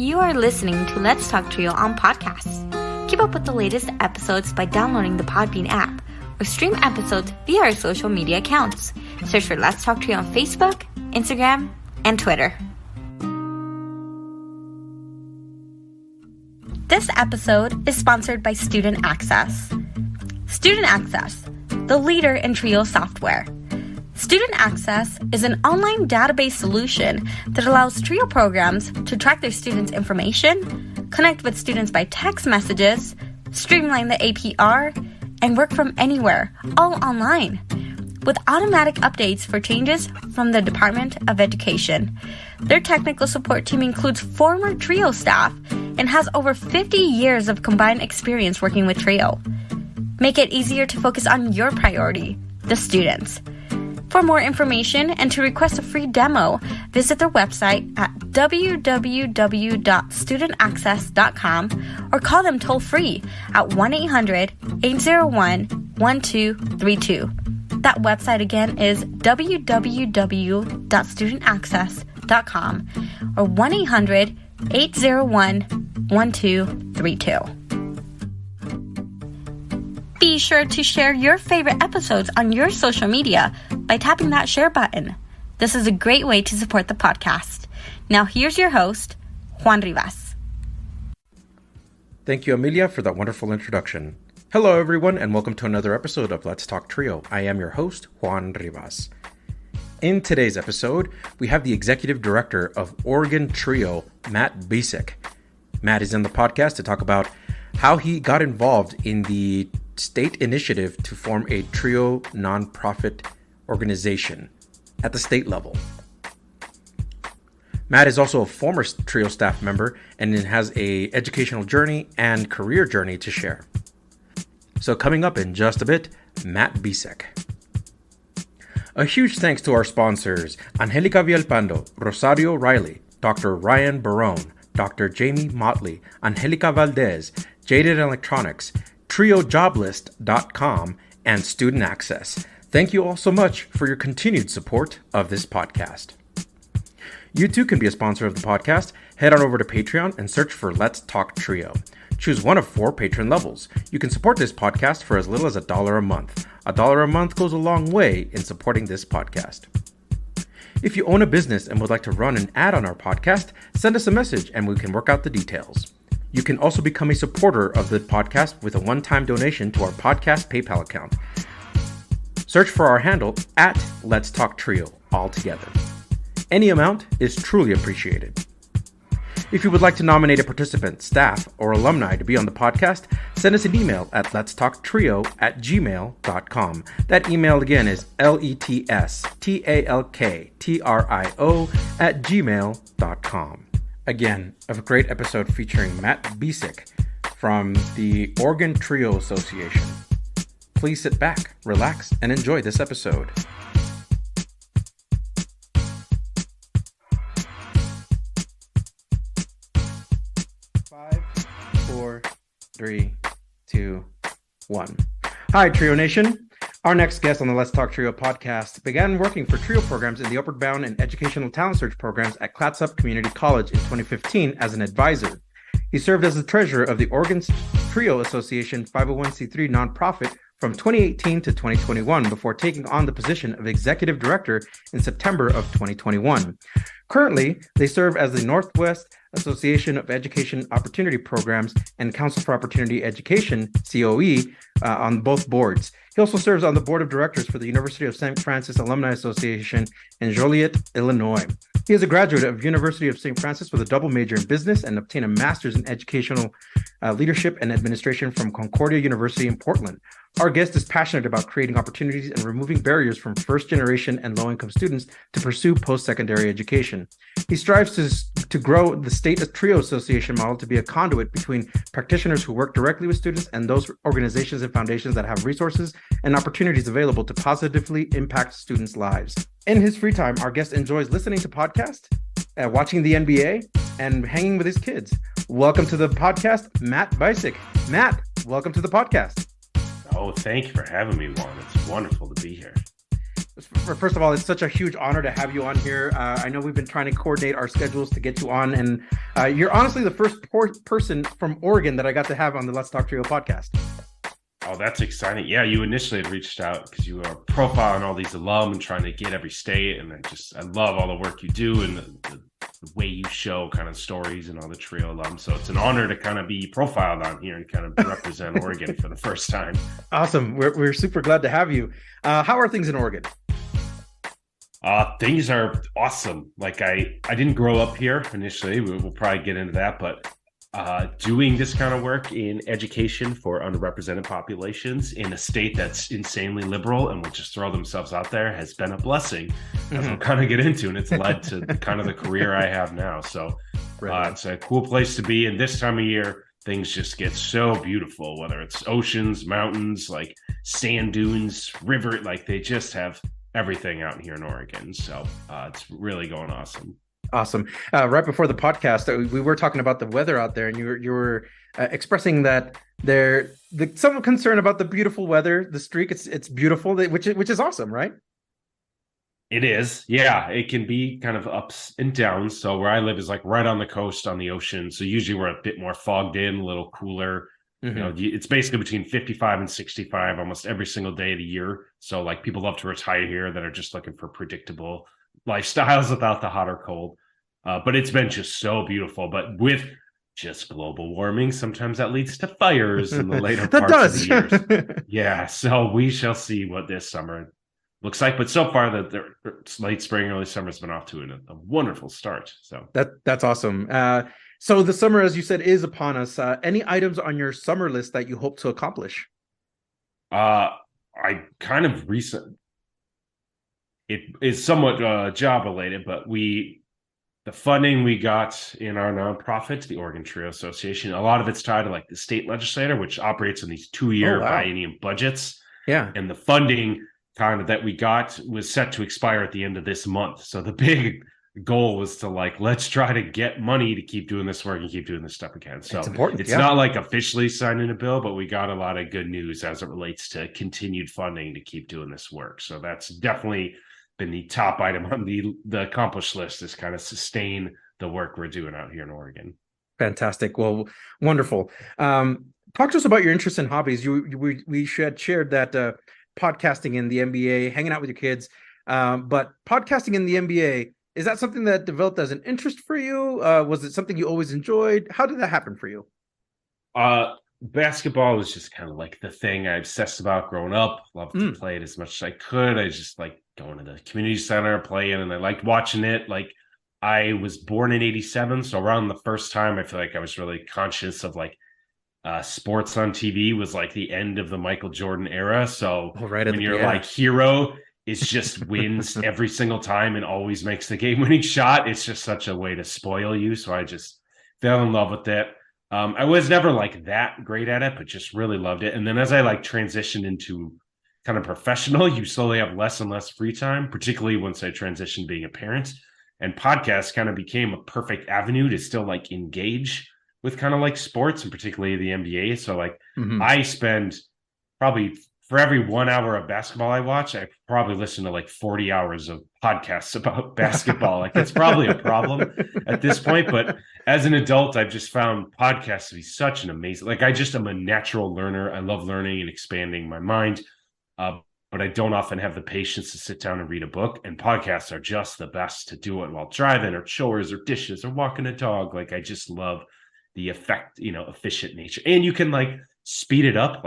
You are listening to Let's Talk Trio on podcasts. Keep up with the latest episodes by downloading the Podbean app or stream episodes via our social media accounts. Search for Let's Talk Trio on Facebook, Instagram, and Twitter. This episode is sponsored by Student Access. Student Access, the leader in Trio software. Student Access is an online database solution that allows Trio programs to track their students' information, connect with students by text messages, streamline the APR, and work from anywhere, all online, with automatic updates for changes from the Department of Education. Their technical support team includes former Trio staff and has over 50 years of combined experience working with Trio. Make it easier to focus on your priority, the students. For more information and to request a free demo, visit their website at www.studentaccess.com or call them toll-free at 1-800-801-1232. That website again is www.studentaccess.com or 1-800-801-1232. Be sure to share your favorite episodes on your social media by tapping that share button. This is a great way to support the podcast. Now here's your host, Juan Rivas. Thank you, Amelia, for that wonderful introduction. Hello, everyone, and welcome to another episode of Let's Talk Trio. I am your host, Juan Rivas. In today's episode, we have the Executive Director of Oregon Trio, Matt Bisek. Matt is in the podcast to talk about how he got involved in the state initiative to form a Trio nonprofit organization at the state level. Matt is also a former Trio staff member and has a educational journey and career journey to share. So coming up in just a bit, Matt Bisek. A huge thanks to our sponsors, Angelica Villalpando, Rosario Riley, Dr. Ryan Barone, Dr. Jamie Motley, Angelica Valdez, Jaded Electronics, TrioJoblist.com, and Student Access. Thank you all so much for your continued support of this podcast. You too can be a sponsor of the podcast. Head on over to Patreon and search for Let's Talk Trio. Choose one of 4 patron levels. You can support this podcast for as little as $1 a month. $1 a month goes a long way in supporting this podcast. If you own a business and would like to run an ad on our podcast, send us a message and we can work out the details. You can also become a supporter of the podcast with a one-time donation to our podcast PayPal account. Search for our handle at Let's Talk Trio, all together. Any amount is truly appreciated. If you would like to nominate a participant, staff, or alumni to be on the podcast, send us an email at letstalktrio@gmail.com. That email again is letstalktrio@gmail.com. Again, a great episode featuring Matt Bisek from the Oregon Trio Association. Please sit back, relax, and enjoy this episode. 5, 4, 3, 2, 1. Hi, Trio Nation. Our next guest on the Let's Talk Trio podcast began working for Trio programs in the Upward Bound and Educational Talent Search programs at Clatsop Community College in 2015 as an advisor. He served as the treasurer of the Oregon Trio Association 501c3 nonprofit from 2018 to 2021 before taking on the position of executive director in September of 2021. Currently, they serve as the Northwest Association of Education Opportunity Programs and Council for Opportunity Education, COE, on both boards. He also serves on the board of directors for the University of St. Francis Alumni Association in Joliet, Illinois. He is a graduate of University of St. Francis with a double major in business and obtained a master's in educational leadership and administration from Concordia University in Portland. Our guest is passionate about creating opportunities and removing barriers from first-generation and low-income students to pursue post-secondary education. He strives to grow the State Trio Association model to be a conduit between practitioners who work directly with students and those organizations and foundations that have resources and opportunities available to positively impact students' lives. In his free time, our guest enjoys listening to podcasts, watching the NBA, and hanging with his kids. Welcome to the podcast, Matt Bisek. Matt, welcome to the podcast. Oh, thank you for having me, Juan. It's wonderful to be here. First of all, it's such a huge honor to have you on here. I know we've been trying to coordinate our schedules to get you on, and You're honestly the first person from Oregon that I got to have on the Let's Talk Trio podcast. Oh, that's exciting. Yeah, you initially had reached out because you were profiling all these alum and trying to get every state. And I love all the work you do and the way you show kind of stories and all the Trio alum. So it's an honor to kind of be profiled on here and kind of represent Oregon for the first time. Awesome. We're super glad to have you. How are things in Oregon? Things are awesome. Like I didn't grow up here initially. We'll probably get into that, but doing this kind of work in education for underrepresented populations in a state that's insanely liberal and will just throw themselves out there has been a blessing, as I'll kind of get into, and it's led to kind of the career I have now. So it's a cool place to be. And this time of year, things just get so beautiful, whether it's oceans, mountains, like sand dunes, river, like they just have everything out here in Oregon. So it's really going awesome. Awesome. Right before the podcast, we were talking about the weather out there, and you were expressing that some concern about the beautiful weather, the streak. It's beautiful, which is awesome, right? It is. Yeah, it can be kind of ups and downs. So where I live is like right on the coast on the ocean. So usually we're a bit more fogged in, a little cooler. You know, it's basically between 55 and 65 almost every single day of the year. So like people love to retire here that are just looking for predictable lifestyles without the hot or cold. But it's been just so beautiful. But with just global warming, sometimes that leads to fires in the later parts of the year. Yeah, so we shall see what this summer looks like. But so far, the late spring, early summer has been off to a wonderful start. So that's awesome. So the summer, as you said, is upon us. Any items on your summer list that you hope to accomplish? I kind of it is somewhat job related, but the funding we got in our nonprofit, the Oregon Trio Association, a lot of it's tied to like the state legislature, which operates in these 2-year biennium budgets. Yeah. And the funding kind of that we got was set to expire at the end of this month. So the big goal was to let's try to get money to keep doing this work and keep doing this stuff again. So it's important. It's not like officially signing a bill, but we got a lot of good news as it relates to continued funding to keep doing this work. So that's definitely been the top item on the accomplished list, is kind of sustain the work we're doing out here in Oregon. Fantastic. Well, wonderful. Talk to us about your interests and hobbies. We had shared that podcasting in the NBA, hanging out with your kids, but podcasting in the NBA, is that something that developed as an interest for you? Was it something you always enjoyed? How did that happen for you? Basketball was just kind of like the thing I obsessed about growing up. Loved to play it as much as I could. I just like going to the community center, playing, and I liked watching it. Like I was born in 87, so around the first time I feel like I was really conscious of sports on TV was like the end of the Michael Jordan era. So when you're like hero is just wins every single time and always makes the game-winning shot, it's just such a way to spoil you. So I just fell in love with it. I was never that great at it, but just really loved it. And then as I transitioned into kind of professional, you slowly have less and less free time, particularly once I transitioned being a parent. And podcasts kind of became a perfect avenue to still engage with kind of sports, and particularly the NBA. So I spend probably, for every 1 hour of basketball I watch, I probably listen to 40 hours of podcasts about basketball. It's probably a problem at this point, but as an adult, I've just found podcasts to be such an amazing, I just am a natural learner. I love learning and expanding my mind, but I don't often have the patience to sit down and read a book, and podcasts are just the best to do it while driving or chores or dishes or walking a dog. I just love the efficient nature, and you can speed it up.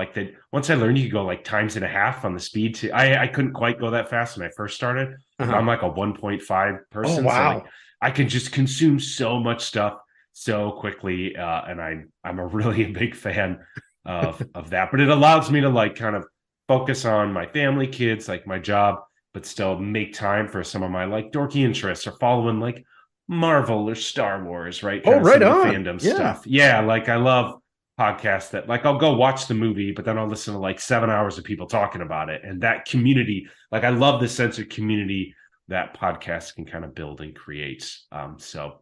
Once I learned you could go times and a half on the speed to, I couldn't quite go that fast when I first started. I'm a 1.5 person. Oh, wow. So I can just consume so much stuff so quickly. And I'm a really big fan of that, but it allows me to kind of focus on my family, kids, my job, but still make time for some of my dorky interests or following Marvel or Star Wars, right? Kind of right on. Fandom stuff. Yeah. I love podcasts that I'll go watch the movie, but then I'll listen to 7 hours of people talking about it. And that community, I love the sense of community that podcasts can kind of build and create. So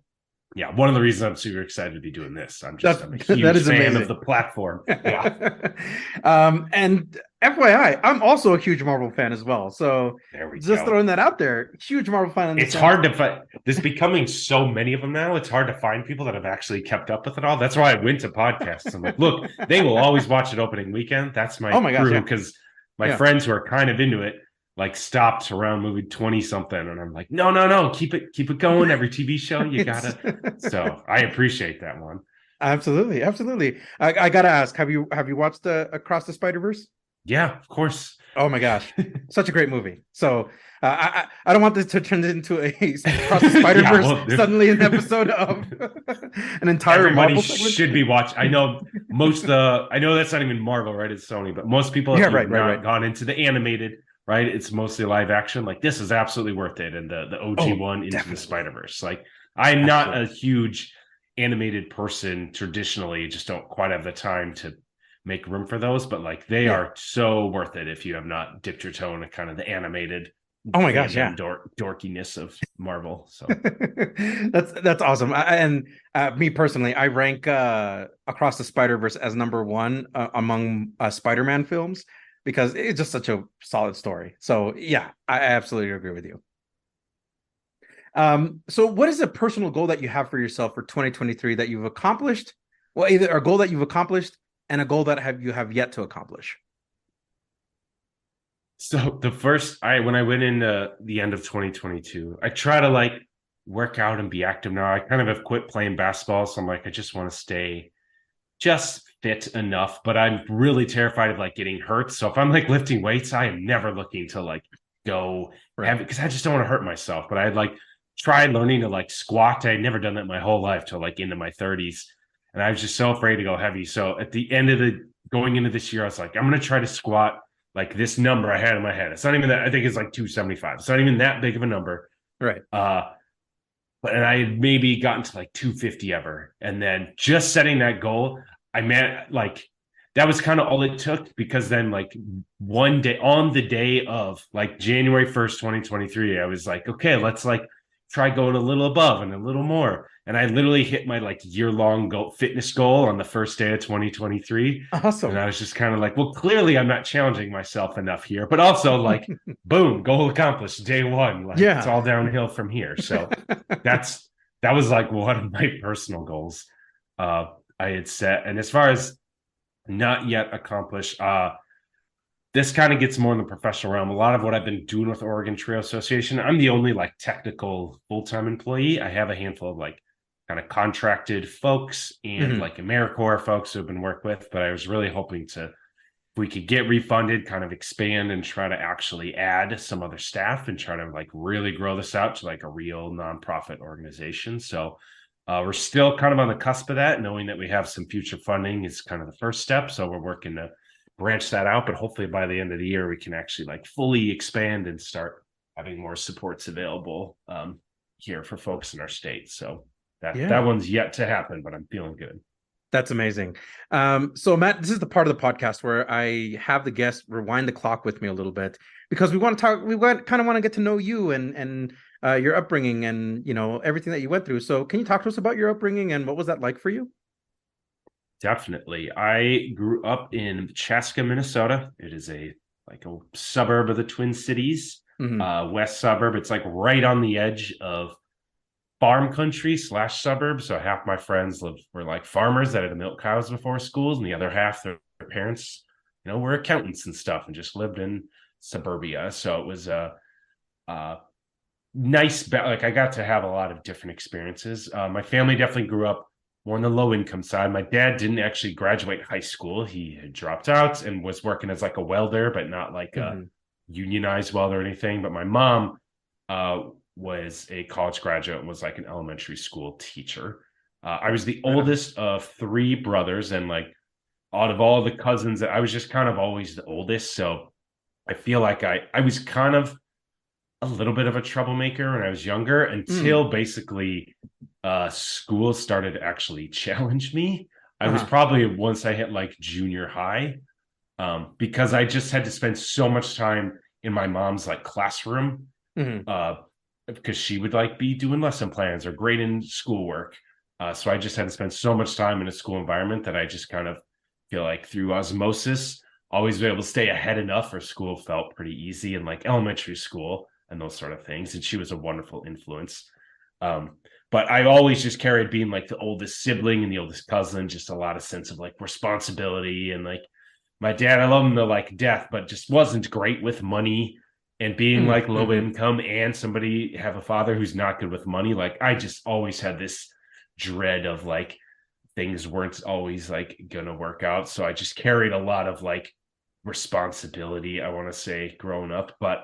yeah, one of the reasons I'm super excited to be doing this. I'm a huge fan amazing. of the platform. Yeah. And FYI, I'm also a huge Marvel fan as well. So There we just go. throwing that out there. Huge Marvel fan. It's hard to find. There's becoming so many of them now. It's hard to find people that have actually kept up with it all. That's why I went to podcasts. I'm like, look, they will always watch it opening weekend. That's my Oh my gosh, crew, yeah. because my Yeah. friends who are kind of into it like stopped around movie 20 something, and I'm like, no, keep it going. Every TV show you gotta. So I appreciate that one. Absolutely, absolutely. I gotta ask, have you watched Across the Spider-Verse? Yeah, of course. Oh my gosh, such a great movie. So I don't want this to turn into a Across the Spider-Verse suddenly an episode of an entire everybody Marvel should be watching. I know I know that's not even Marvel, right? It's Sony, but most people have not gone into the animated, right? It's mostly live action. Like, this is absolutely worth it. And the OG one, Into the Spider-Verse. Like, I'm not a huge animated person traditionally, just don't quite have the time to make room for those, but like, they are so worth it if you have not dipped your toe into kind of the animated dorkiness of Marvel. So that's awesome. And me personally, I rank Across the Spider-Verse as number one among Spider-Man films, because it's just such a solid story. So yeah, I absolutely agree with you. So what is a personal goal that you have for yourself for 2023 that you've accomplished? Well, either a goal that you've accomplished and a goal that you have yet to accomplish. So when I went into the end of 2022, I try to like work out and be active now. I kind of have quit playing basketball, so I'm like, I just want to stay just fit enough, but I'm really terrified of like getting hurt. So if I'm like lifting weights, I am never looking to like go heavy, because I just don't want to hurt myself. But I'd like tried learning to like squat. I had never done that my whole life till like into my 30s. And I was just so afraid to go heavy. So at the end of going into this year, I was like, I'm going to try to squat like this number I had in my head. It's not even that. I think it's like 275. It's not even that big of a number. Right. And I had maybe gotten to like 250 ever. And then just setting that goal, I meant like, that was kind of all it took, because then like one day, on the day of like January 1st, 2023, I was like, okay, let's like try going a little above and a little more. And I literally hit my like year-long fitness goal on the first day of 2023. Awesome. And I was just kind of like, well, clearly I'm not challenging myself enough here, but also like, boom, goal accomplished day one. Like, it's all downhill from here. So that was like one of my personal goals I had set. And as far as not yet accomplished, this kind of gets more in the professional realm. A lot of what I've been doing with Oregon Trio Association, I'm the only like technical full-time employee. I have a handful of like kind of contracted folks and like AmeriCorps folks who have been worked with, but I was really hoping if we could get refunded, kind of expand and try to actually add some other staff and try to like really grow this out to like a real nonprofit organization. So we're still kind of on the cusp of that, knowing that we have some future funding is kind of the first step. So we're working to branch that out, but hopefully by the end of the year, we can actually like fully expand and start having more supports available here for folks in our state. So that one's yet to happen, but I'm feeling good. That's amazing. So Matt, this is the part of the podcast where I have the guests rewind the clock with me a little bit, because we want to talk, kind of want to get to know you and your upbringing and, you know, everything that you went through. So can you talk to us about your upbringing and what was that like for you? Definitely. I grew up in Chaska, Minnesota. It is a suburb of the Twin Cities, west suburb. It's like right on the edge of farm country / suburb. So half my friends were like farmers that had to milk cows before schools, and the other half, their parents, you know, were accountants and stuff and just lived in suburbia. So it was a nice, like I got to have a lot of different experiences. My family definitely grew up more on the low income side. My dad didn't actually graduate high school. He had dropped out and was working as like a welder, but not like a unionized welder or anything. But my mom was a college graduate and was like an elementary school teacher. I was the oldest of three brothers, and like out of all the cousins, I was just kind of always the oldest. So I feel like I was kind of a little bit of a troublemaker when I was younger, until basically school started to actually challenge me. I was probably once I hit like junior high, because I just had to spend so much time in my mom's like classroom, because she would like be doing lesson plans or grading schoolwork. So I just had to spend so much time in a school environment that I just kind of feel like through osmosis always been able to stay ahead enough, or school felt pretty easy in like elementary school and those sort of things. And she was a wonderful influence. But I always just carried being like the oldest sibling and the oldest cousin, just a lot of sense of like responsibility. And like my dad, I love him to like death, but just wasn't great with money, and being like low income and somebody have a father who's not good with money. Like I just always had this dread of like things weren't always like gonna work out. So I just carried a lot of like responsibility, I want to say, growing up. But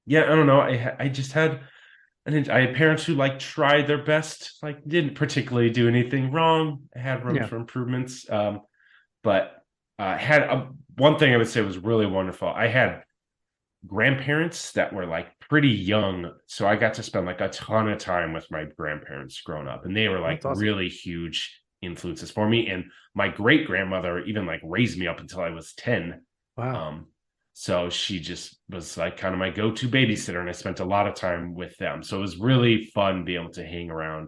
yeah, I don't know. I just had I had parents who like tried their best, like didn't particularly do anything wrong. I had room for improvements. But had one thing I would say was really wonderful. I had grandparents that were like pretty young, so I got to spend like a ton of time with my grandparents growing up, and they were like really huge influences for me. And my great grandmother even like raised me up until I was 10. Wow. So she just was like kind of my go-to babysitter, and I spent a lot of time with them. So it was really fun being able to hang around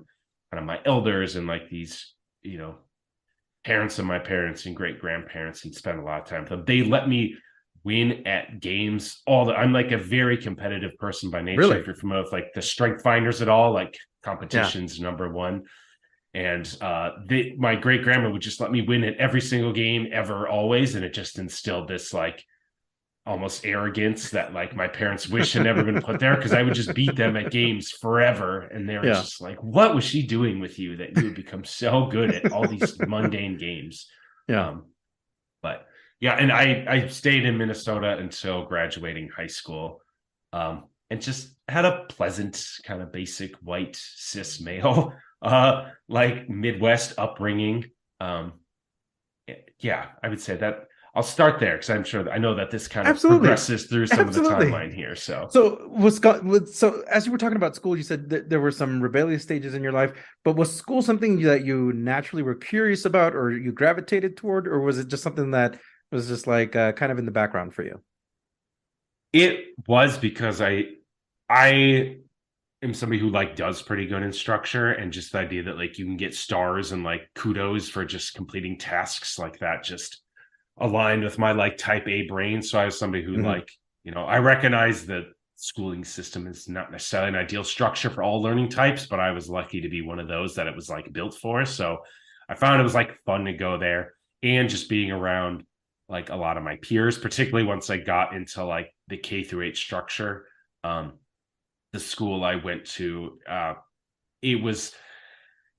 kind of my elders and like these, you know, parents of my parents and great grandparents, and spend a lot of time with them. They let me win at games. I'm like a very competitive person by nature. Really? If you're familiar with like the Strength Finders at all, like competitions number one. And my great grandma would just let me win at every single game ever, always. And it just instilled this like almost arrogance that like my parents wish had never been put there, because I would just beat them at games forever. And they were just like, what was she doing with you that you would become so good at all these mundane games? But yeah, and I stayed in Minnesota until graduating high school, and just had a pleasant kind of basic white cis male like Midwest upbringing. Yeah, I would say that I'll start there, because I'm sure I know that this kind of progresses through some of the timeline here. So as you were talking about school, you said that there were some rebellious stages in your life, but was school something that you naturally were curious about, or you gravitated toward, or was it just something that was just like kind of in the background for you? It was, because I am somebody who like does pretty good in structure, and just the idea that like you can get stars and like kudos for just completing tasks like that just aligned with my like type A brain. So I was somebody who like, you know, I recognize that schooling system is not necessarily an ideal structure for all learning types, but I was lucky to be one of those that it was like built for. So I found it was like fun to go there, and just being around like a lot of my peers, particularly once I got into like the K-8 structure. The school I went to, it was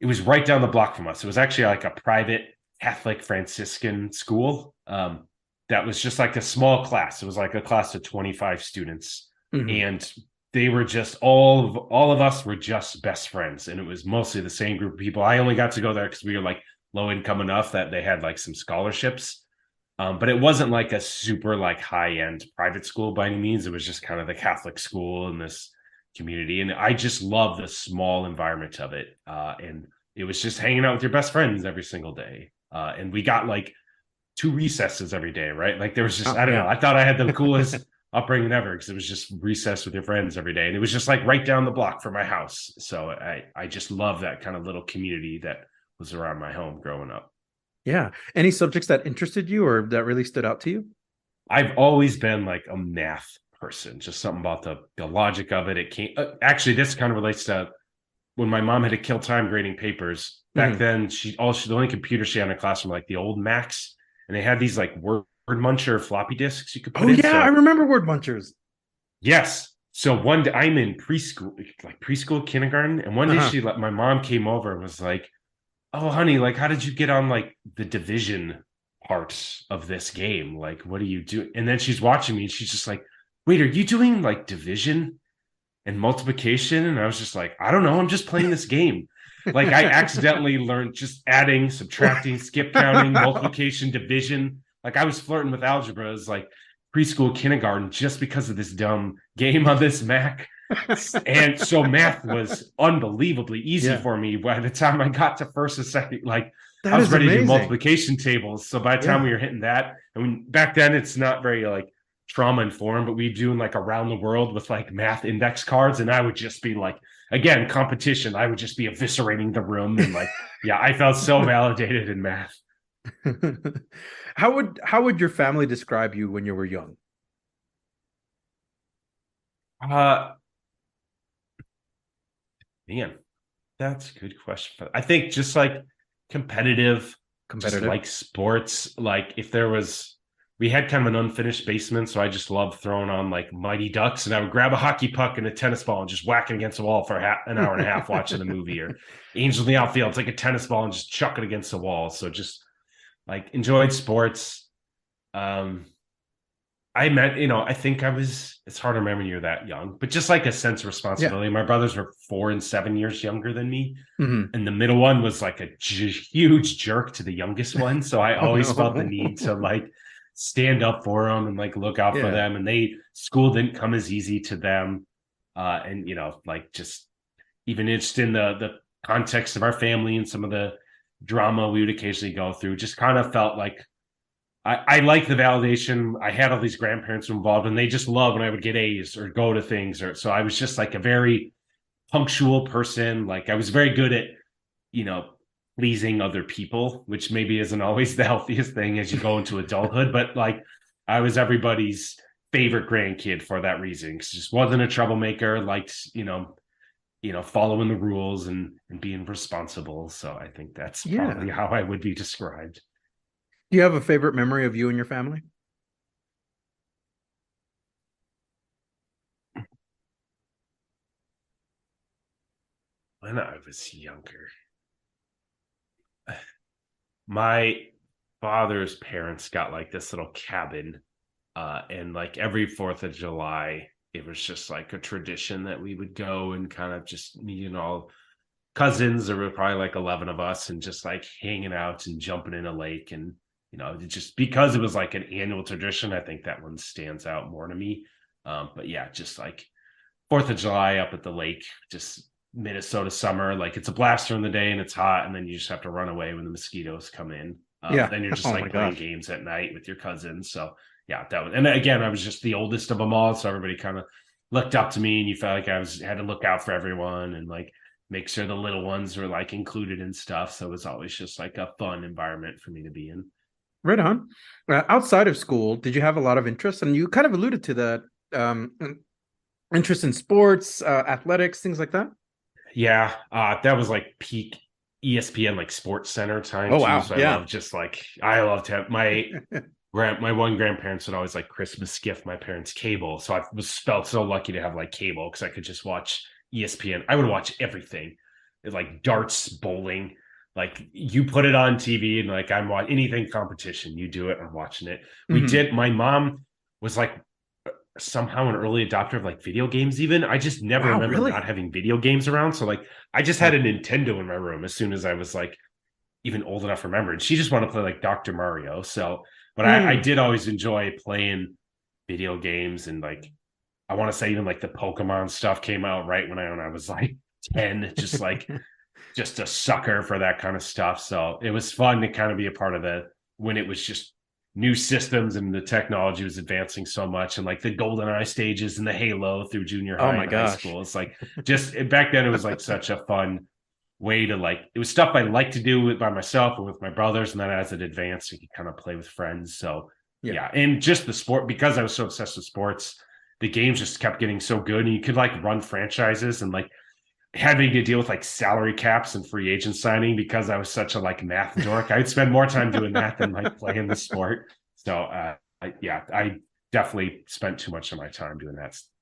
right down the block from us. It was actually like a private Catholic Franciscan school that was just like a small class. It was like a class of 25 students, and they were just all of us were just best friends, and it was mostly the same group of people. I only got to go there because we were like low income enough that they had like some scholarships, but it wasn't like a super like high end private school by any means. It was just kind of the Catholic school in this community, and I just love the small environment of it, and it was just hanging out with your best friends every single day. And we got like 2 recesses every day, right? Like there was just, I don't know. I thought I had the coolest upbringing ever, because it was just recess with your friends every day. And it was just like right down the block from my house. So I just love that kind of little community that was around my home growing up. Yeah. Any subjects that interested you or that really stood out to you? I've always been like a math person, just something about the logic of it. It came, actually, this kind of relates to when my mom had to kill time grading papers. Back then, the only computer she had in her classroom, like the old Macs, and they had these like word muncher floppy disks you could put in. Yeah, I remember word munchers. Yes. So one day I'm in preschool, kindergarten, and one day my mom came over and was like, "Oh, honey, like, how did you get on like the division parts of this game? Like, what are you doing?" And then she's watching me, and she's just like, "Wait, are you doing like division and multiplication?" And I was just like, "I don't know. I'm just playing this game." Like I accidentally learned just adding, subtracting, skip counting, multiplication, division. Like I was flirting with algebra as like preschool, kindergarten, just because of this dumb game on this Mac. And so math was unbelievably easy for me by the time I got to first and second. Like I was ready to do multiplication tables. So by the time we were hitting that, and back then it's not very like trauma informed, but we doing like around the world with like math index cards, and I would just be like, again, competition. I would just be eviscerating the room, and like, yeah, I felt so validated in math. How would your family describe you when you were young? Uh, Man, that's a good question. But I think just like competitive, just Competitive? like sports. Like if there was, we had kind of an unfinished basement, so I just loved throwing on like Mighty Ducks, and I would grab a hockey puck and a tennis ball and just whack it against the wall for an hour and a half watching a movie, or Angels in the Outfield, take a tennis ball and just chuck it against the wall. So just like enjoyed sports. Um, I meant, I think it's hard to remember when you're that young, but just like a sense of Yeah. responsibility. My brothers were 4 and 7 years younger than me. Hmm. And the middle one was like a huge jerk to the youngest one. So I Oh always felt the need to no. like stand up for them and like look out for Yeah. them. And school didn't come as easy to them. And, like just even just in the context of our family and some of the drama we would occasionally go through, just kind of felt like I like the validation. I had all these grandparents involved, and they just loved when I would get A's or go to things. Or so I was just like a very punctual person. Like I was very good at, you know, pleasing other people, which maybe isn't always the healthiest thing as you go into adulthood. But like I was everybody's favorite grandkid for that reason. Cause just wasn't a troublemaker. Liked, following the rules and being responsible. So I think that's Yeah. probably how I would be described. Do you have a favorite memory of you and your family? When I was younger, my father's parents got like this little cabin, and like every 4th of July, it was just like a tradition that we would go and kind of just me and all cousins. There were probably like 11 of us, and just like hanging out and jumping in a lake. And just because it was like an annual tradition, I think that one stands out more to me. But yeah, just like 4th of July up at the lake, just Minnesota summer. Like it's a blast during the day and it's hot, and then you just have to run away when the mosquitoes come in. Yeah. Then you're just Oh my like playing gosh. games at night with your cousins. So yeah, that was. And again, I was just the oldest of them all, so everybody kind of looked up to me, and you felt like had to look out for everyone and like make sure the little ones were like included and stuff. So it was always just like a fun environment for me to be in. Right on. Outside of school, did you have a lot of interest? And you kind of alluded to that, interest in sports, athletics, things like that. Yeah, that was like peak ESPN, like Sports Center time Oh too. wow. So Yeah. I love to have my one grandparents would always like Christmas gift my parents cable. So I was felt so lucky to have like cable because I could just watch ESPN. I would watch everything, like darts, bowling. Like you put it on TV and like I'm watching anything competition, you do it, I'm watching it. Mhm. My mom was like somehow an early adopter of like video games. Even I just never Wow, remember not really? having video games around. So like I just had Wow. a Nintendo in my room as soon as I was like even old enough to remember. And she just wanted to play like Dr. Mario. So, but I Mm. did always enjoy playing video games. And like I want to say even like the Pokemon stuff came out right when I was like 10, just a sucker for that kind of stuff. So it was fun to kind of be a part of the when it was just new systems and the technology was advancing so much, and like the golden eye stages and the Halo through junior Oh high my and high gosh. school. It's like just back then it was like such a fun way to like it was stuff I like to do by myself or with my brothers, and then as it advanced you could kind of play with friends. So Yeah. yeah, and just the sport, because I was so obsessed with sports, the games just kept getting so good, and you could like run franchises and like having to deal with like salary caps and free agent signing because I was such a like math dork. I'd spend more time doing that than like playing the sport. So I definitely spent too much of my time doing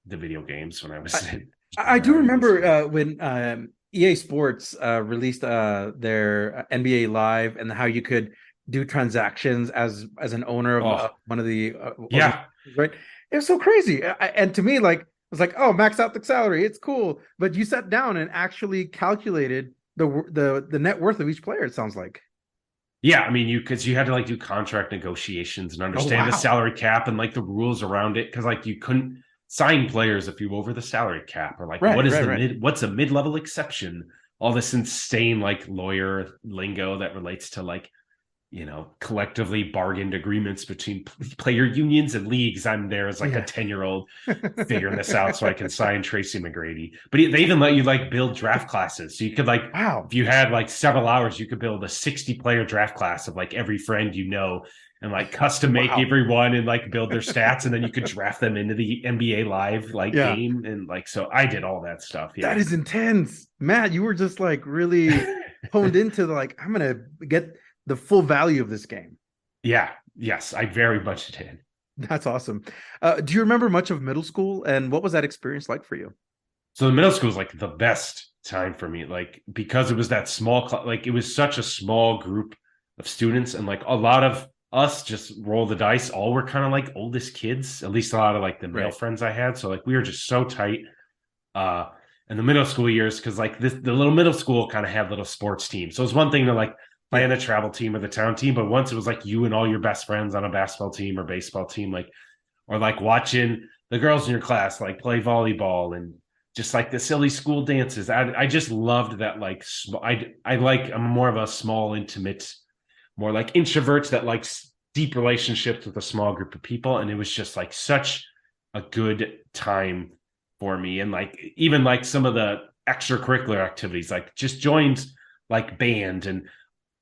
the video games when I was I, in I junior do high and high remember school. when EA Sports released their NBA Live, and how you could do transactions as an owner of Oh one of the yeah, organizations, right? It was so crazy. And to me, like, I was like, oh, max out the salary, it's cool. But you sat down and actually calculated the net worth of each player, it sounds like. yeah. I mean, because you had to like do contract negotiations and Oh, understand the wow. salary cap and like the rules around it. Because like you couldn't sign players if you were over the salary cap, or like Right, right, right. what's a mid level exception? All this insane like lawyer lingo that relates to like collectively bargained agreements between player unions and leagues. I'm there as like a 10-year-old figuring this out so I can sign Tracy McGrady. But they even let you like build draft classes. So you could like, if you had like several hours, you could build a 60-player draft class of like every friend and like custom make everyone and like build their stats, and then you could draft them into the NBA Live game. And like, so I did all that stuff. That is intense. Matt, you were just like really honed into like, I'm going to get the full value of this game. Yeah. Yes, I very much did. That's awesome. Do you remember much of middle school, and what was that experience like for you? So the middle school was like the best time for me, like because it was that small, like it was such a small group of students, and like a lot of us just roll the dice. All were kind of like oldest kids, at least a lot of like the male friends I had. So like we were just so tight. In the middle school years, because like the little middle school kind of had little sports teams. So it's one thing to like play on the travel team or the town team, but once it was like you and all your best friends on a basketball team or baseball team, like, or like watching the girls in your class like play volleyball and just like the silly school dances. I just loved that. Like I'm more of a small, intimate, more like introverts that likes deep relationships with a small group of people, and it was just like such a good time for me. And like even like some of the extracurricular activities, like just joined like band, and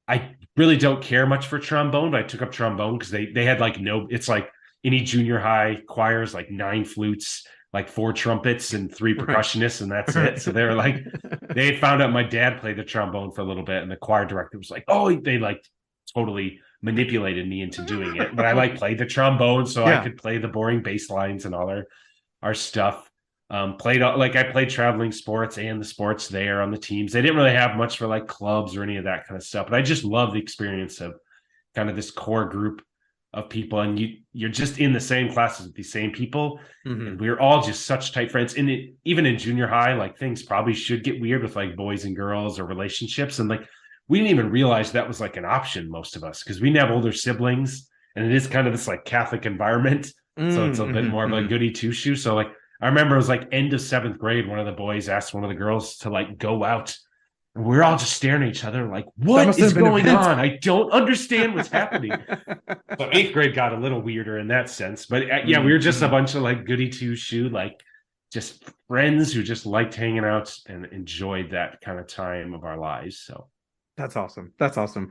I really don't care much for trombone, but I took up trombone because they had like it's like any junior high choirs, like 9 flutes, like 4 trumpets and 3 percussionists, and that's it. So they were like, they had found out my dad played the trombone for a little bit, and the choir director was like, oh, they like totally manipulated me into doing it. But I like played the trombone, so I could play the boring bass lines and all our stuff. I played traveling sports and the sports there on the teams. They didn't really have much for like clubs or any of that kind of stuff, but I just love the experience of kind of this core group of people, and you're just in the same classes with these same people, and we're all just such tight friends. And even in junior high, like things probably should get weird with like boys and girls or relationships, and like we didn't even realize that was like an option, most of us, because we didn't have older siblings, and it is kind of this like Catholic environment, so it's a bit more of a goody two shoe. So like I remember it was like end of 7th grade, one of the boys asked one of the girls to like go out, and we're all just staring at each other like, what is going on? I don't understand what's happening. So 8th grade got a little weirder in that sense, but we were just a bunch of like goody two shoe, like just friends who just liked hanging out and enjoyed that kind of time of our lives. So that's awesome. That's awesome.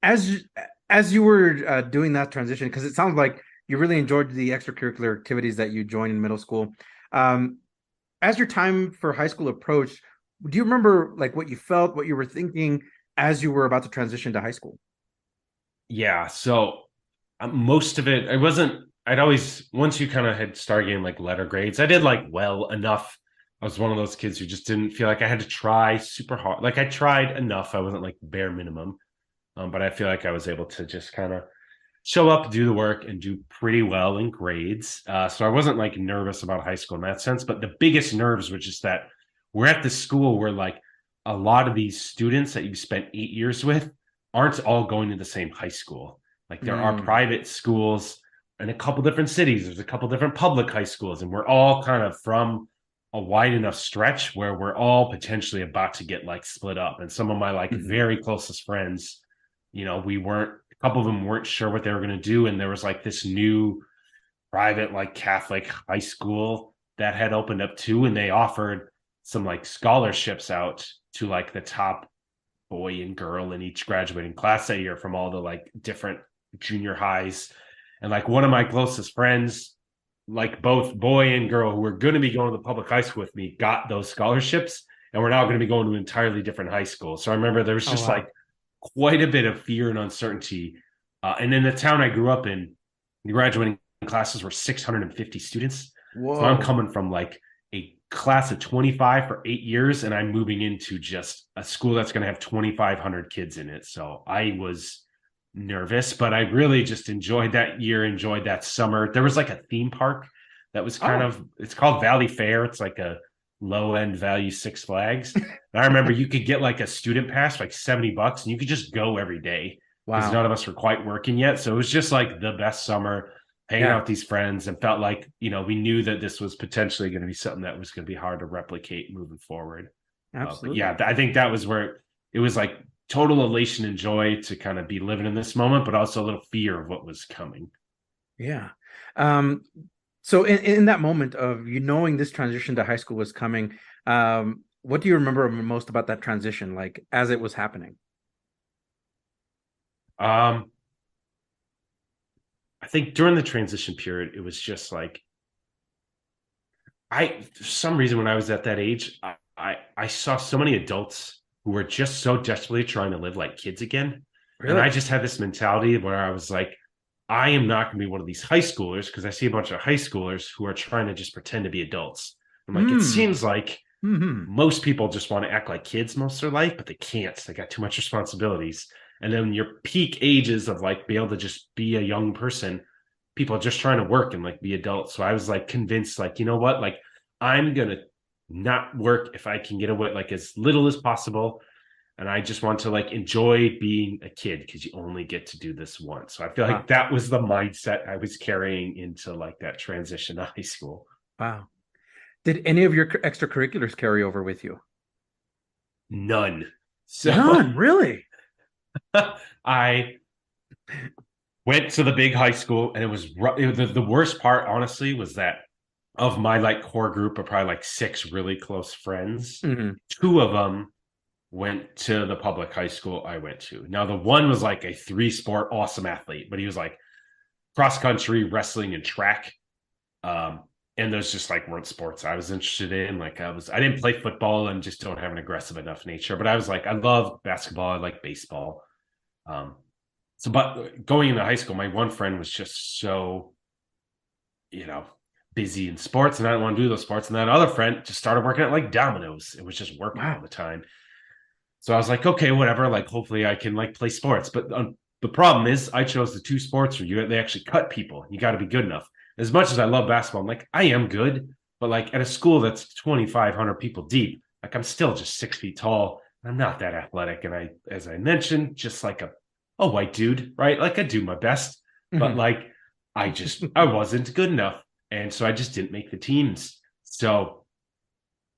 As you were doing that transition, because it sounds like you really enjoyed the extracurricular activities that you joined in middle school. As your time for high school approached, do you remember like what you felt, what you were thinking as you were about to transition to high school? Yeah. So most of it, once you kind of had started getting like letter grades, I did like well enough. I was one of those kids who just didn't feel like I had to try super hard. Like I tried enough. I wasn't like bare minimum. But I feel like I was able to just kind of show up, do the work, and do pretty well in grades. So I wasn't like nervous about high school in that sense. But the biggest nerves was just that we're at this school where like a lot of these students that you spent 8 years with aren't all going to the same high school. Like there are private schools in a couple different cities. There's a couple different public high schools, and we're all kind of from a wide enough stretch where we're all potentially about to get like split up. And some of my like very closest friends, a couple of them weren't sure what they were going to do. And there was like this new private, like Catholic high school that had opened up too. And they offered some like scholarships out to like the top boy and girl in each graduating class that year from all the like different junior highs. And like one of my closest friends, like both boy and girl who were going to be going to the public high school with me, got those scholarships, and we're now going to be going to an entirely different high school. So I remember there was just like quite a bit of fear and uncertainty. And in the town I grew up in, the graduating classes were 650 students. Whoa. So I'm coming from like a class of 25 for 8 years, and I'm moving into just a school that's going to have 2,500 kids in it. So I was nervous, but I really just enjoyed that year, enjoyed that summer. There was like a theme park that was it's called Valley Fair. It's like a low end value Six Flags. And I remember you could get like a student pass for like $70 and you could just go every day because none of us were quite working yet. So it was just like the best summer hanging out with these friends, and felt like, we knew that this was potentially going to be something that was going to be hard to replicate moving forward. Absolutely. I think that was where it was like total elation and joy to kind of be living in this moment, but also a little fear of what was coming. Yeah. So in that moment of you knowing this transition to high school was coming, what do you remember most about that transition, like as it was happening? I think during the transition period, it was just like for some reason when I was at that age, I saw so many adults who were just so desperately trying to live like kids again. And I Really? just had this mentality where I was like, I am not going to be one of these high schoolers because I see a bunch of high schoolers who are trying to just pretend to be adults. I'm like, it Hmm. seems like Hmm. most people just want to act like kids most of their life, but they can't. They got too much responsibilities. And then your peak ages of like be able to just be a young person, people are just trying to work and like be adults. So I was like convinced, like, you know what? Like, I'm going to not work if I can get away like as little as possible. And I just want to like enjoy being a kid because you only get to do this once. So I feel Wow. like that was the mindset I was carrying into like that transition to high school. Wow. Did any of your extracurriculars carry over with you? None. So None, really? I went to the big high school and the worst part, honestly, was that of my like core group of probably like 6 really close friends, Hmm. 2 of them went to the public high school I went to. Now, the one was like a 3-sport awesome athlete, but he was like cross country, wrestling, and track. Um, and those just like weren't sports I was interested in. Like I didn't play football and just don't have an aggressive enough nature. But I was like, I love basketball, I like baseball. Um, but going into high school, my one friend was just so, you know, busy in sports, and I didn't want to do those sports. And that other friend just started working at like Domino's. It was just working all Wow. the time. So I was like, okay, whatever. Like, hopefully, I can like play sports. But the problem is, I chose the 2 sports where they actually cut people. You got to be good enough. As much as I love basketball, I'm like, I am good, but like at a school that's 2,500 people deep, like I'm still just 6 feet tall. I'm not that athletic, and as I mentioned, just like a white dude, right? Like I do my best, but Hmm. like I wasn't good enough, and so I just didn't make the teams. So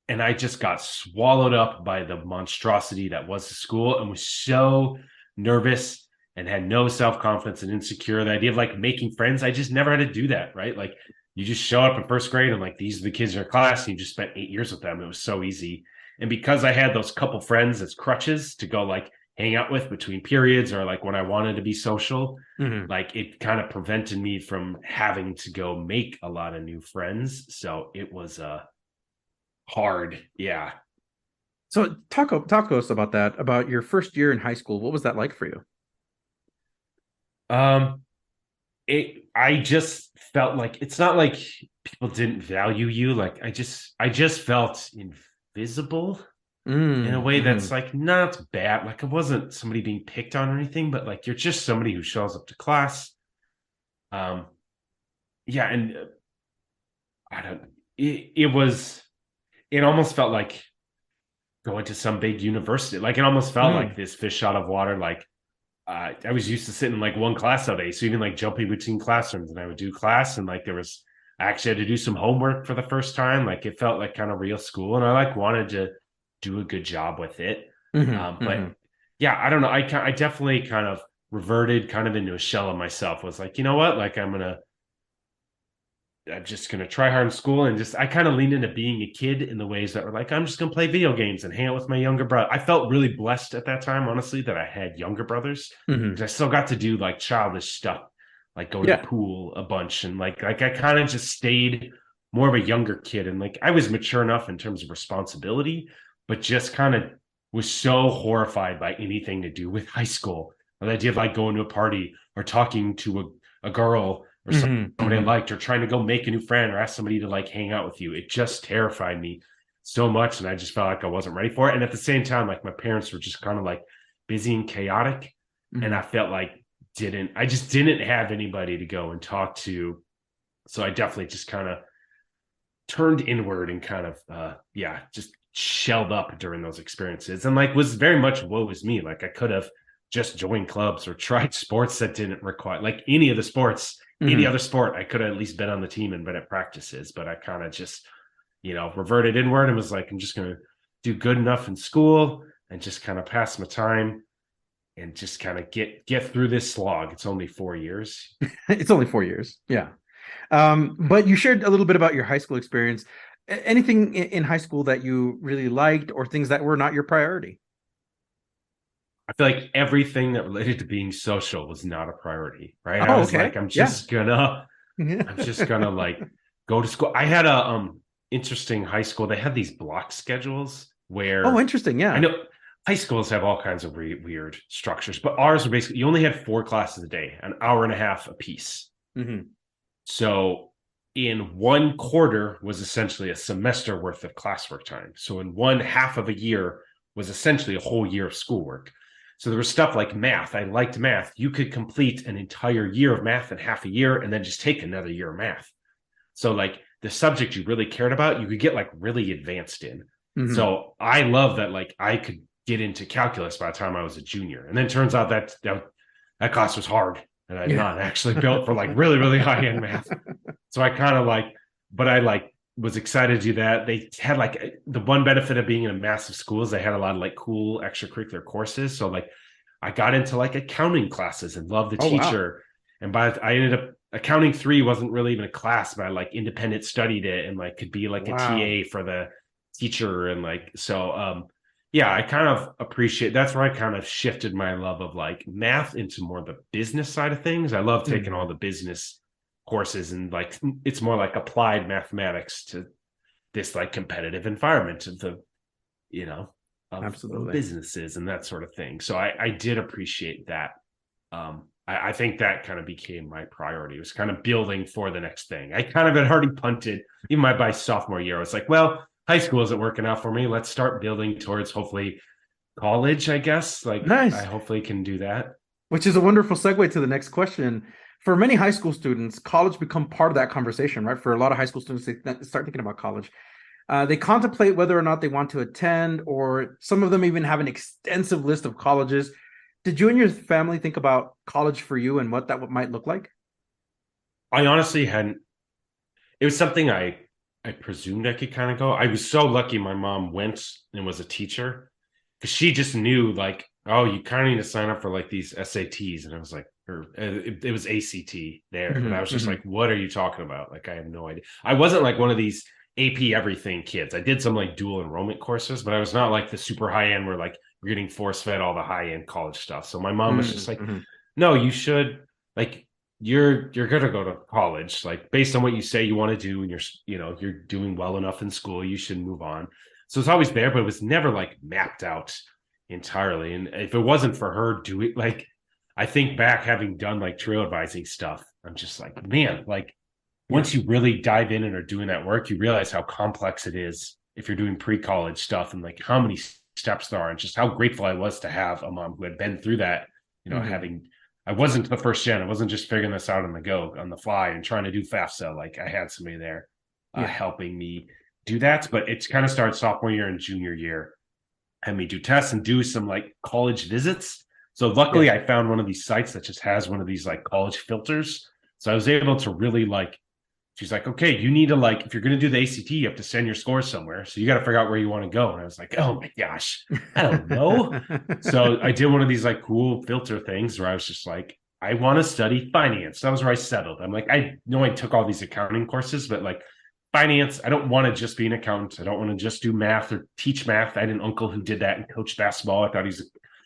and I just got swallowed up by the monstrosity that was the school and was so nervous and had no self-confidence and insecure. The idea of like making friends, I just never had to do that, right? Like you just show up in first grade and like these are the kids in your class and you just spent 8 years with them. It was so easy. And because I had those couple friends as crutches to go like hang out with between periods or like when I wanted to be social, Hmm. like it kind of prevented me from having to go make a lot of new friends. So it was hard. Yeah. So talk to us about that, about your first year in high school. What was that like for you? Um, I just felt like it's not like people didn't value you. Like I just felt invisible in a way Mm-hmm. that's like not bad. Like I wasn't somebody being picked on or anything, but like you're just somebody who shows up to class. Um, yeah, and I don't. It almost felt like going to some big university. Like it almost felt like Mm. this fish out of water. Like I was used to sitting in like one class all day. So even like jumping between classrooms and I would do class and like I actually had to do some homework for the first time. Like it felt like kind of real school and I like wanted to do a good job with it. Hmm. Hmm. But yeah, I don't know. I definitely kind of reverted kind of into a shell of myself. Was like, you know what? Like I'm just gonna try hard in school and just I kind of leaned into being a kid in the ways that were like I'm just gonna play video games and hang out with my younger brother. I felt really blessed at that time, honestly, that I had younger brothers Hmm. because I still got to do like childish stuff, like go to the Yeah. pool a bunch and like I kind of just stayed more of a younger kid and like I was mature enough in terms of responsibility, but just kind of was so horrified by anything to do with high school. The idea of like going to a party or talking to a girl or Hmm. somebody I Hmm. liked or trying to go make a new friend or ask somebody to like hang out with you. It just terrified me so much. And I just felt like I wasn't ready for it. And at the same time, like my parents were just kind of like busy and chaotic. And Hmm. I felt like I just didn't have anybody to go and talk to. So I definitely just kind of turned inward and kind of, yeah, just shelled up during those experiences and like was very much woe is me. Like I could have just joined clubs or tried sports that didn't require like any of the sports, any Hmm. other sport. I could have at least been on the team and been at practices, but I kind of just, reverted inward and was like, I'm just going to do good enough in school and just kind of pass my time. and just kind of get through this slog. It's only 4 years. It's only 4 years. Yeah. But you shared a little bit about your high school experience. Anything in high school that you really liked, or things that were not your priority? I feel like everything that related to being social was not a priority, right? Oh, I was okay. like, I'm just gonna like go to school. I had a interesting high school. They had these block schedules where Oh, interesting. Yeah. I know high schools have all kinds of weird structures, but ours were basically, you only had 4 classes a day, an hour and a half a piece. Mm-hmm. So in one quarter was essentially a semester worth of classwork time. So in one half of a year was essentially a whole year of schoolwork. So there was stuff like math. I liked math. You could complete an entire year of math in half a year and then just take another year of math. So like the subject you really cared about, you could get like really advanced in. Mm-hmm. So I love that, like I could get into calculus by the time I was a junior. And then it turns out that class was hard. And I'm not actually built for like really, really high end math. So I kind of was excited to do that. They had like the one benefit of being in a massive school is they had a lot of like cool extracurricular courses. So like I got into like accounting classes and loved the teacher. Wow. And I ended up accounting 3 wasn't really even a class, but I like independent studied it and like could be like a TA for the teacher. And like, so, yeah, I kind of appreciate, that's where I kind of shifted my love of like math into more the business side of things. I love taking all the business courses, and like it's more like applied mathematics to this like competitive environment of the, of businesses and that sort of thing. So I did appreciate that. I think that kind of became my priority. It was kind of building for the next thing. I kind of had already punted, even by sophomore year. I was like, well, high school isn't working out for me. Let's start building towards hopefully college, I guess. Like, nice. I hopefully can do that. Which is a wonderful segue to the next question. For many high school students, college become part of that conversation, right? For a lot of high school students, they start thinking about college. They contemplate whether or not they want to attend, or some of them even have an extensive list of colleges. Did you and your family think about college for you and what that might look like? I honestly hadn't. It was something I presumed I could kind of go. I was so lucky my mom went and was a teacher, because she just knew like, oh, you kind of need to sign up for like these SATs. And I was like, it was ACT there. And I was just like, what are you talking about? Like, I have no idea. I wasn't like one of these AP everything kids. I did some like dual enrollment courses, but I was not like the super high end where like you're getting force fed all the high end college stuff. So my mom was just like, no, you should, like, you're going to go to college, like based on what you say you want to do. And you're doing well enough in school, you should move on. So it's always there, but it was never like mapped out entirely. And if it wasn't for her doing, like, I think back having done like trail advising stuff, I'm just like, man, like once you really dive in and are doing that work, you realize how complex it is if you're doing pre-college stuff, and like how many steps there are, and just how grateful I was to have a mom who had been through that, I wasn't the first gen. I wasn't just figuring this out on the fly and trying to do FAFSA. Like I had somebody there helping me do that. But it's kind of started sophomore year and junior year, had me do tests and do some like college visits. So luckily I found one of these sites that just has one of these like college filters. So I was able to really like, she's like, okay, you need to like, if you're going to do the ACT, you have to send your scores somewhere. So you got to figure out where you want to go. And I was like, oh my gosh, I don't know. So I did one of these like cool filter things where I was just like, I want to study finance. That was where I settled. I'm like, I know I took all these accounting courses, but like finance, I don't want to just be an accountant. I don't want to just do math or teach math. I had an uncle who did that and coached basketball. I thought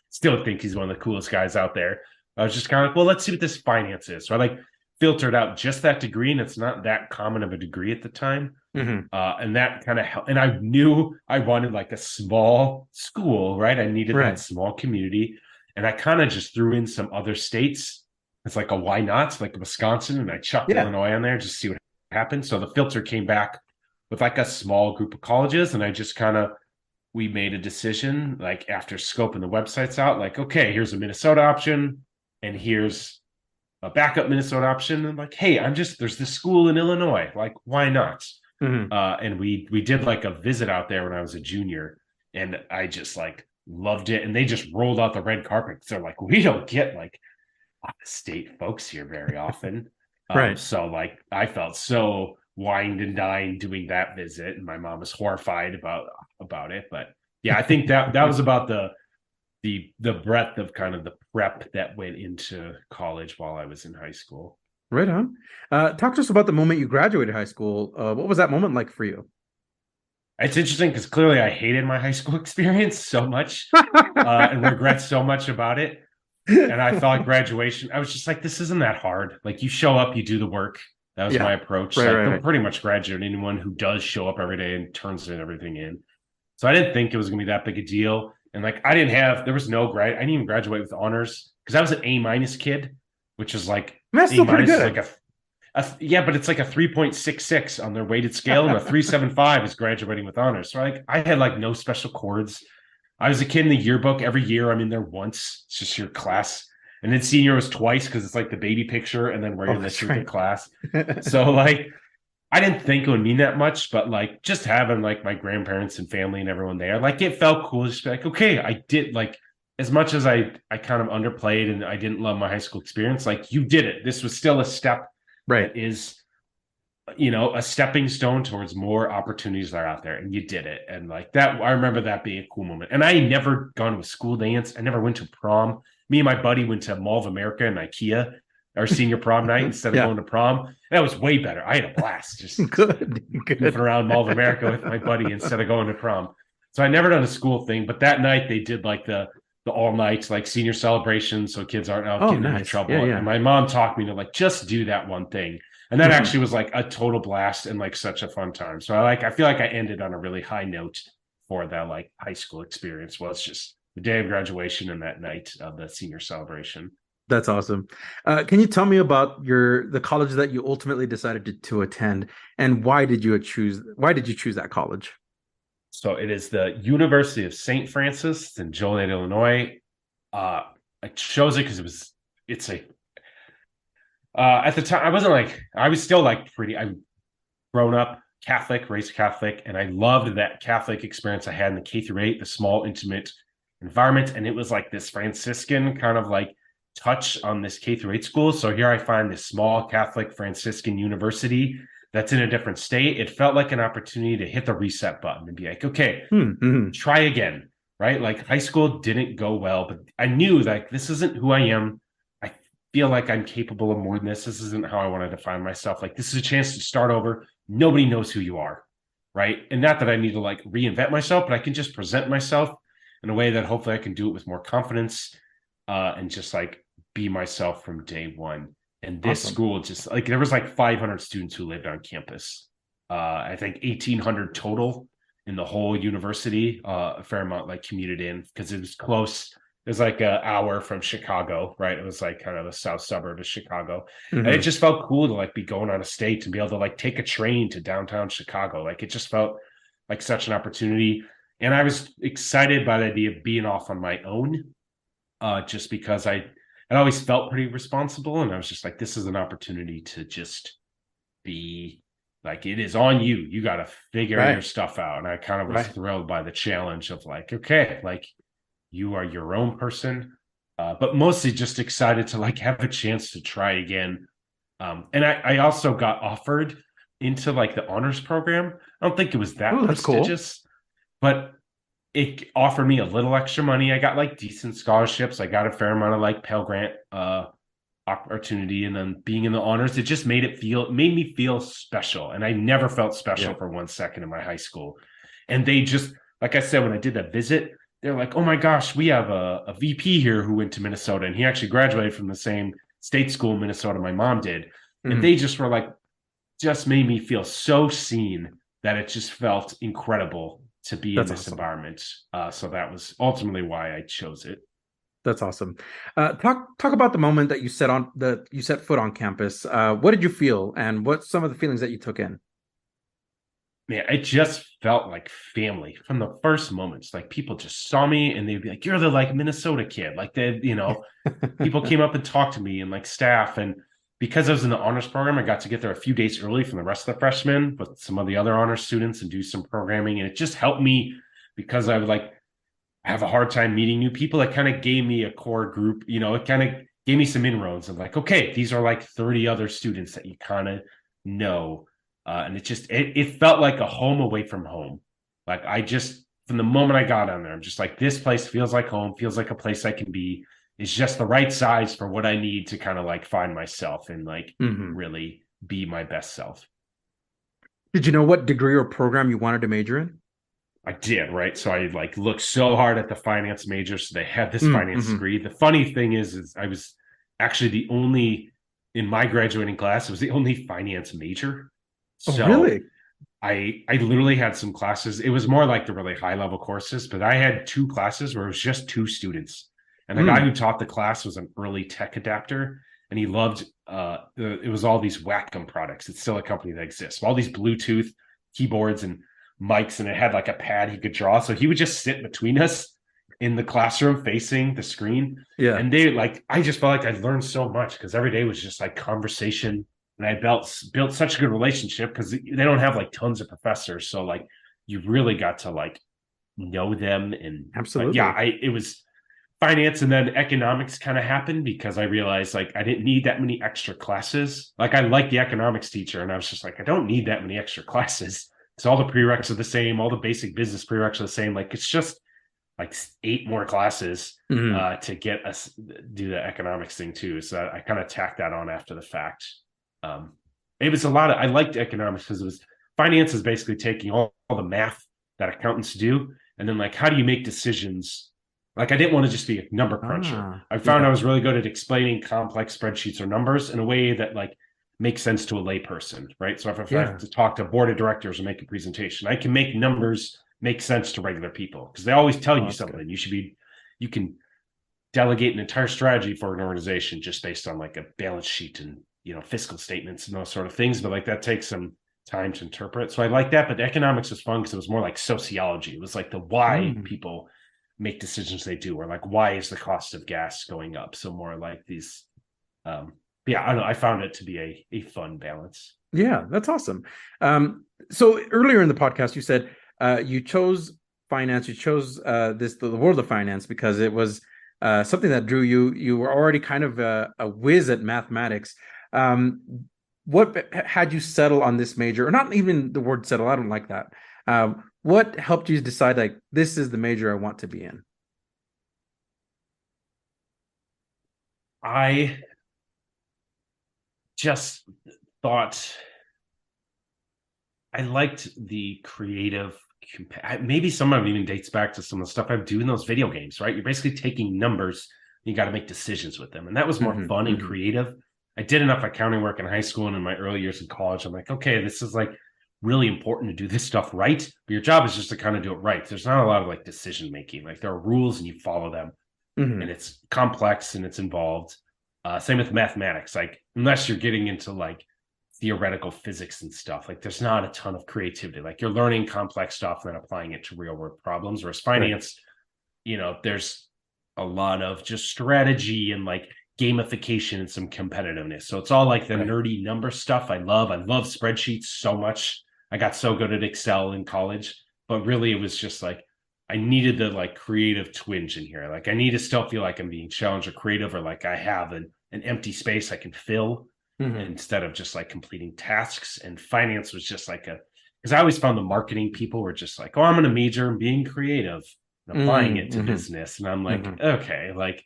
still think he's one of the coolest guys out there. I was just kind of like, well, let's see what this finance is. So I like filtered out just that degree, and it's not that common of a degree at the time. And that kind of helped. And I knew I wanted like a small school, right? I needed that small community. And I kind of just threw in some other states. It's like a why not, like Wisconsin, and I chucked Illinois on there just to see what happened. So the filter came back with like a small group of colleges, and I just we made a decision like after scoping the websites out, like, okay, here's a Minnesota option and here's a backup Minnesota option. And like, hey, there's this school in Illinois, like, why not? And we did like a visit out there when I was a junior, and I just like loved it. And they just rolled out the red carpet. So like, we don't get like state folks here very often. So like, I felt so wined and dined doing that visit, and my mom was horrified about it. But yeah, I think that was about the the breadth of kind of the prep that went into college while I was in high school. Right on. Talk to us about the moment you graduated high school. What was that moment like for you? It's interesting because clearly I hated my high school experience so much and regret so much about it. And I thought graduation, I was just like, this isn't that hard. Like, you show up, you do the work. That was my approach. Right, like, right, they'll right. pretty much graduate anyone who does show up every day and turns in everything in. So I didn't think it was going to be that big a deal. And like, there was no grad. I didn't even graduate with honors because I was an A- kid, which is like, That's still pretty is good. like yeah, but it's like a 3.66 on their weighted scale, and a 3.75 is graduating with honors. So like, I had like no special chords. I was a kid in the yearbook every year. I'm in there once. It's just your class. And then senior was twice because it's like the baby picture and then where you're in the secret class. So like, I didn't think it would mean that much, but like just having like my grandparents and family and everyone there, like it felt cool. Just be like, okay, I did, like, as much as I kind of underplayed and I didn't love my high school experience, like, you did it. This was still a step Right. that is, a stepping stone towards more opportunities that are out there, and you did it. And like that, I remember that being a cool moment. And I never gone to a school dance. I never went to prom. Me and my buddy went to Mall of America and IKEA, our senior prom night, instead of going to prom. That was way better. I had a blast just good. goofing around Mall of America with my buddy instead of going to prom. So I never done a school thing, but that night they did like the all night like senior celebration, so kids aren't out getting into trouble. Yeah. And my mom taught me to like just do that one thing. And that actually was like a total blast and like such a fun time. So I feel like I ended on a really high note for that like high school experience. Was just the day of graduation and that night of the senior celebration. That's awesome. Can you tell me about the college that you ultimately decided to attend, and why did you choose that college? So it is the University of St. Francis. It's in Joliet, Illinois. I chose it because it's a at the time I was still like I'm grown up Catholic, raised Catholic, and I loved that Catholic experience I had in the K-8, the small, intimate environment. And it was like this Franciscan kind of like touch on this K-8 school. So here I find this small Catholic Franciscan university that's in a different state. It felt like an opportunity to hit the reset button and be like, okay, try again, right? Like, high school didn't go well, but I knew like this isn't who I am. I feel like I'm capable of more than this. This isn't how I want to define myself. Like, this is a chance to start over. Nobody knows who you are, right? And not that I need to like reinvent myself, but I can just present myself in a way that hopefully I can do it with more confidence and just like be myself from day one. And this school just like, there was like 500 students who lived on campus. I think 1,800 total in the whole university. A fair amount like commuted in because it was close. It was like an hour from Chicago, right? It was like kind of a south suburb of Chicago. And it just felt cool to like be going on a state and be able to like take a train to downtown Chicago. Like, it just felt like such an opportunity. And I was excited by the idea of being off on my own, just because I always felt pretty responsible. And I was just like, this is an opportunity to just be like, it is on you. You got to figure your stuff out. And I kind of was thrilled by the challenge of like, okay, like, you are your own person, but mostly just excited to like have a chance to try again. And I also got offered into like the honors program. I don't think it was that prestigious, but it offered me a little extra money. I got like decent scholarships. I got a fair amount of like Pell Grant opportunity, and then being in the honors, it just made me feel special. And I never felt special for 1 second in my high school. And they just, like I said, when I did that visit, they're like, oh my gosh, we have a VP here who went to Minnesota, and he actually graduated from the same state school in Minnesota my mom did. And they just were like, just made me feel so seen that it just felt incredible to be in this environment. So that was ultimately why I chose it. That's awesome. Talk about the moment that you set foot on campus. What did you feel, and what's some of the feelings that you took in? Man, it just felt like family from the first moments. Like, people just saw me and they'd be like, you're the like Minnesota kid. Like, people came up and talked to me, and like staff. And because I was in the honors program, I got to get there a few days early from the rest of the freshmen with some of the other honors students and do some programming. And it just helped me because I would like have a hard time meeting new people. It kind of gave me a core group, it kind of gave me some inroads of like, okay, these are like 30 other students that you kind of know. And it felt like a home away from home. Like, I just from the moment I got on there, I'm just like, this place feels like home, feels like a place I can be. It's just the right size for what I need to kind of like find myself and like really be my best self. Did you know what degree or program you wanted to major in? I did, right? So I like looked so hard at the finance major. So they had this finance degree. The funny thing is I was actually the only in my graduating class, it was the only finance major. So really? I literally had some classes. It was more like the really high level courses, but I had 2 classes where it was just 2 students. And the guy who taught the class was an early tech adapter, and he loved it was all these Wacom products. It's still a company that exists. All these Bluetooth keyboards and mics, and it had like a pad he could draw. So he would just sit between us in the classroom facing the screen. Yeah. And I just felt like I'd learned so much because every day was just like conversation. And I built such a good relationship because they don't have like tons of professors. So like you really got to like know them. And absolutely. It was finance, and then economics kind of happened because I realized like I didn't need that many extra classes. Like I liked the economics teacher, and I was just like, I don't need that many extra classes. So all the prereqs are the same, all the basic business prereqs are the same. Like it's just like 8 more classes to get us do the economics thing too. So I kind of tacked that on after the fact. It was a lot of, I liked economics because it was finance is basically taking all the math that accountants do, and then like how do you make decisions. Like I didn't want to just be a number cruncher. I found I was really good at explaining complex spreadsheets or numbers in a way that like makes sense to a layperson, right? So if I have to talk to a board of directors or make a presentation, I can make numbers make sense to regular people because they always tell you something. Good. You can delegate an entire strategy for an organization just based on like a balance sheet and fiscal statements and those sort of things, but like that takes some time to interpret. So I like that, but economics was fun because it was more like sociology. It was like the why people make decisions they do, or like why is the cost of gas going up. So more like these I don't know, I found it to be a fun balance. Yeah, that's awesome. So earlier in the podcast you said you chose finance, you chose the world of finance because it was something that drew you. You were already kind of a whiz at mathematics. What had you settle on this major, or not even the word settle, I don't like that. What helped you decide like this is the major I want to be in? I just thought I liked the creative. Maybe some of it even dates back to some of the stuff I do in those video games, right? You're basically taking numbers, you got to make decisions with them. And that was more fun and creative. I did enough accounting work in high school and in my early years in college. I'm like, okay, this is like really important to do this stuff right. But your job is just to kind of do it right. There's not a lot of like decision making. Like there are rules and you follow them. And it's complex and it's involved. Same with mathematics. Like unless you're getting into like theoretical physics and stuff, like there's not a ton of creativity. Like you're learning complex stuff and then applying it to real world problems. Whereas finance, there's a lot of just strategy and like gamification and some competitiveness. So it's all like the nerdy number stuff I love spreadsheets so much. I got so good at Excel in college, but really it was just like I needed the like creative twinge in here. Like I need to still feel like I'm being challenged or creative, or like I have an empty space I can fill instead of just like completing tasks. And finance was just like because I always found the marketing people were just like, oh, I'm going to major in being creative and applying it to business. And I'm like, okay, like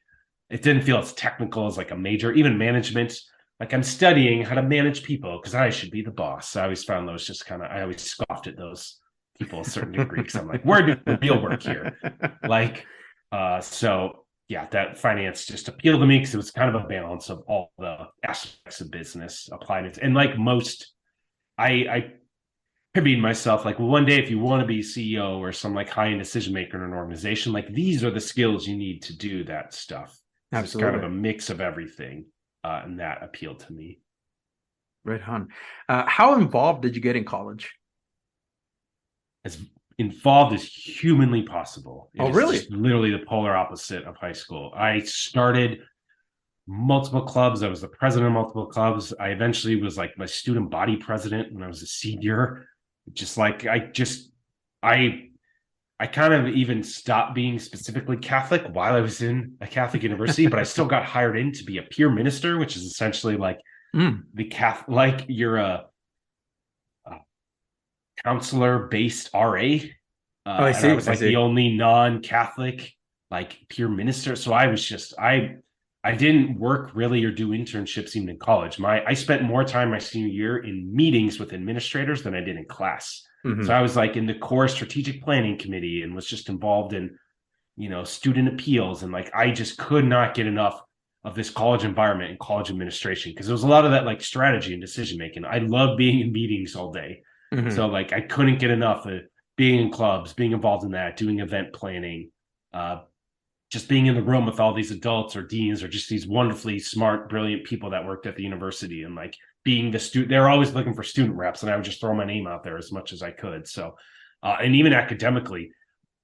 it didn't feel as technical as like a major, even management. Like I'm studying how to manage people because I should be the boss. I always found those just I always scoffed at those people a certain degree because I'm like, where do the real work here? Like, so yeah, that finance just appealed to me because it was kind of a balance of all the aspects of business applied it. And like most, I pivoted myself like, well, one day if you want to be CEO or some like high-end decision maker in an organization, like these are the skills you need to do that stuff. Absolutely. It's kind of a mix of everything, and that appealed to me. Right on. How involved did you get in college? As involved as humanly possible. Oh, really? Literally the polar opposite of high school. I started multiple clubs. I was the president of multiple clubs. I eventually was like my student body president when I was a senior. Just like I kind of even stopped being specifically Catholic while I was in a Catholic university, but I still got hired in to be a peer minister, which is essentially like the Catholic, like you're a counselor-based RA I And I see. was I like the see. only non-Catholic like peer minister. So I was just I didn't work really or do internships even in college. I spent more time my senior year in meetings with administrators than I did in class. So Hmm. I was like in the core strategic planning committee and was just involved in, student appeals. And like I just could not get enough of this college environment and college administration because there was a lot of that like strategy and decision making. I love being in meetings all day. Hmm. So like I couldn't get enough of being in clubs, being involved in that, doing event planning, uh, just being in the room with all these adults or deans or just these wonderfully smart, brilliant people that worked at the university and like being the student. They're always looking for student reps, and I would just throw my name out there as much as I could. So, and even academically,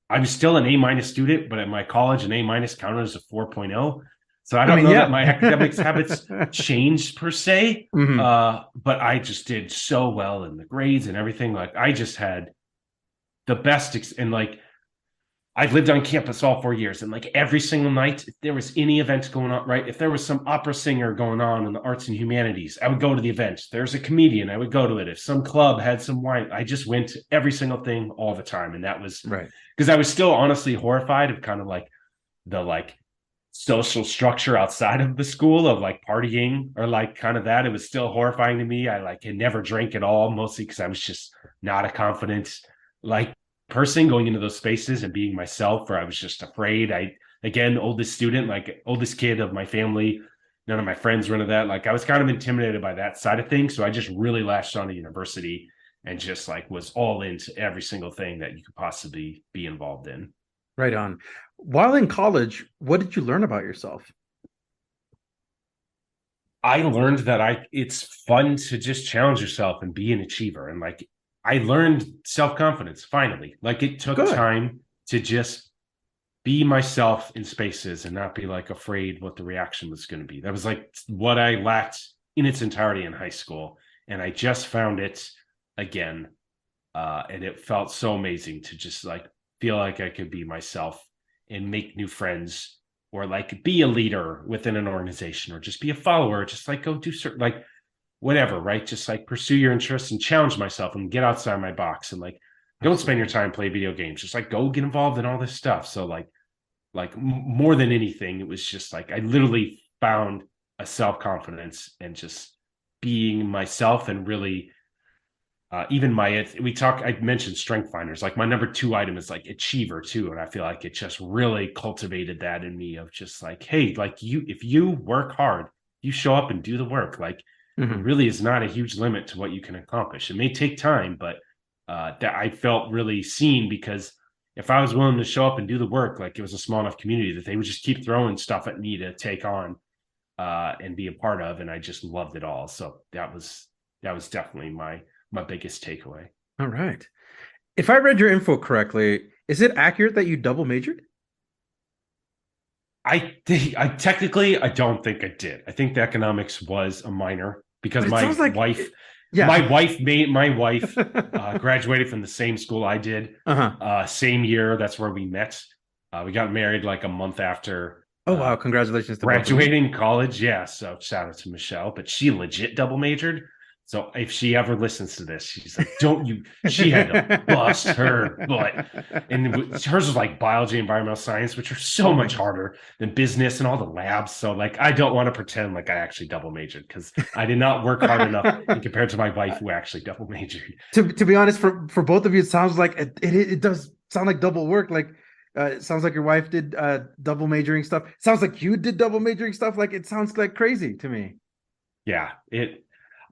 I was still an A- student, but at my college, an A- counted as a 4.0. So I I don't mean, know that yeah. my academics habits changed per se, Hmm. but I just did so well in the grades and everything. Like I just had the best, and like I've lived on campus all 4 years, and like every single night, if there was any event going on, right? If there was some opera singer going on in the arts and humanities, I would go to the event. If there's a comedian, I would go to it. If some club had some wine, I just went to every single thing all the time. And that was Right. because I was still honestly horrified of kind of like the like social structure outside of the school of like partying or like kind of that. It was still horrifying to me. I like had never drank at all, mostly because I was just not a confident like person going into those spaces and being myself, or I was just afraid. I again, oldest student, like oldest kid of my family. None of my friends were into that. Like I was kind of intimidated by that side of things. So I just really latched on to university and just like was all into every single thing that you could possibly be involved in. Right on. While in college, what did you learn about yourself? I learned that it's fun to just challenge yourself and be an achiever. And like I learned self-confidence finally. Like it took Good. time to just be myself in spaces and not be like afraid what the reaction was going to be. That was like what I lacked in its entirety in high school. And I just found it again. And it felt so amazing to just like feel like I could be myself and make new friends or like be a leader within an organization or just be a follower, just like go do certain like whatever, right? Just like pursue your interests and challenge myself and get outside my box and like don't spend your time play video games. Just like go get involved in all this stuff. So more than anything, it was just like I literally found a self-confidence and just being myself and really even I mentioned strength finders, like my number 2 item is like achiever too. And I feel like it just really cultivated that in me of just like, hey, like if you work hard, you show up and do the work, like there Hmm. really is not a huge limit to what you can accomplish. It may take time, but that I felt really seen because if I was willing to show up and do the work, like it was a small enough community that they would just keep throwing stuff at me to take on and be a part of. And I just loved it all. So that was definitely my biggest takeaway. All right. If I read your info correctly, is it accurate that you double majored? I don't think I did. I think the economics was a minor because But it sounds like, my yeah. wife graduated from the same school I did, Uh-huh. same year. That's where we met. We got married like a month after Oh, wow. Congratulations to both of you. graduating college. Yeah, so shout out to Michelle, but she legit double majored. So if she ever listens to this, she's like, "Don't you?" She had to bust her butt, and hers was like biology, environmental science, which are so Oh my much gosh. harder than business and all the labs. So like, I don't want to pretend like I actually double majored because I did not work hard enough in compared to my wife who actually double majored. To be honest, for both of you, it sounds like it does sound like double work. Like it sounds like your wife did double majoring stuff. It sounds like you did double majoring stuff. Like it sounds like crazy to me. Yeah,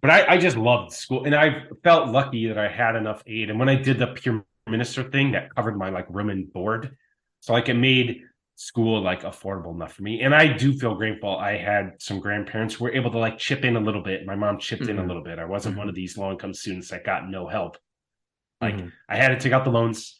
but I just loved school, and I felt lucky that I had enough aid. And when I did the peer minister thing, that covered my like room and board, so like it made school like affordable enough for me. And I do feel grateful. I had some grandparents who were able to like chip in a little bit. My mom chipped in a Hmm. little bit. I wasn't one Hmm. of these low income students that got no help. Like Hmm. I had to take out the loans.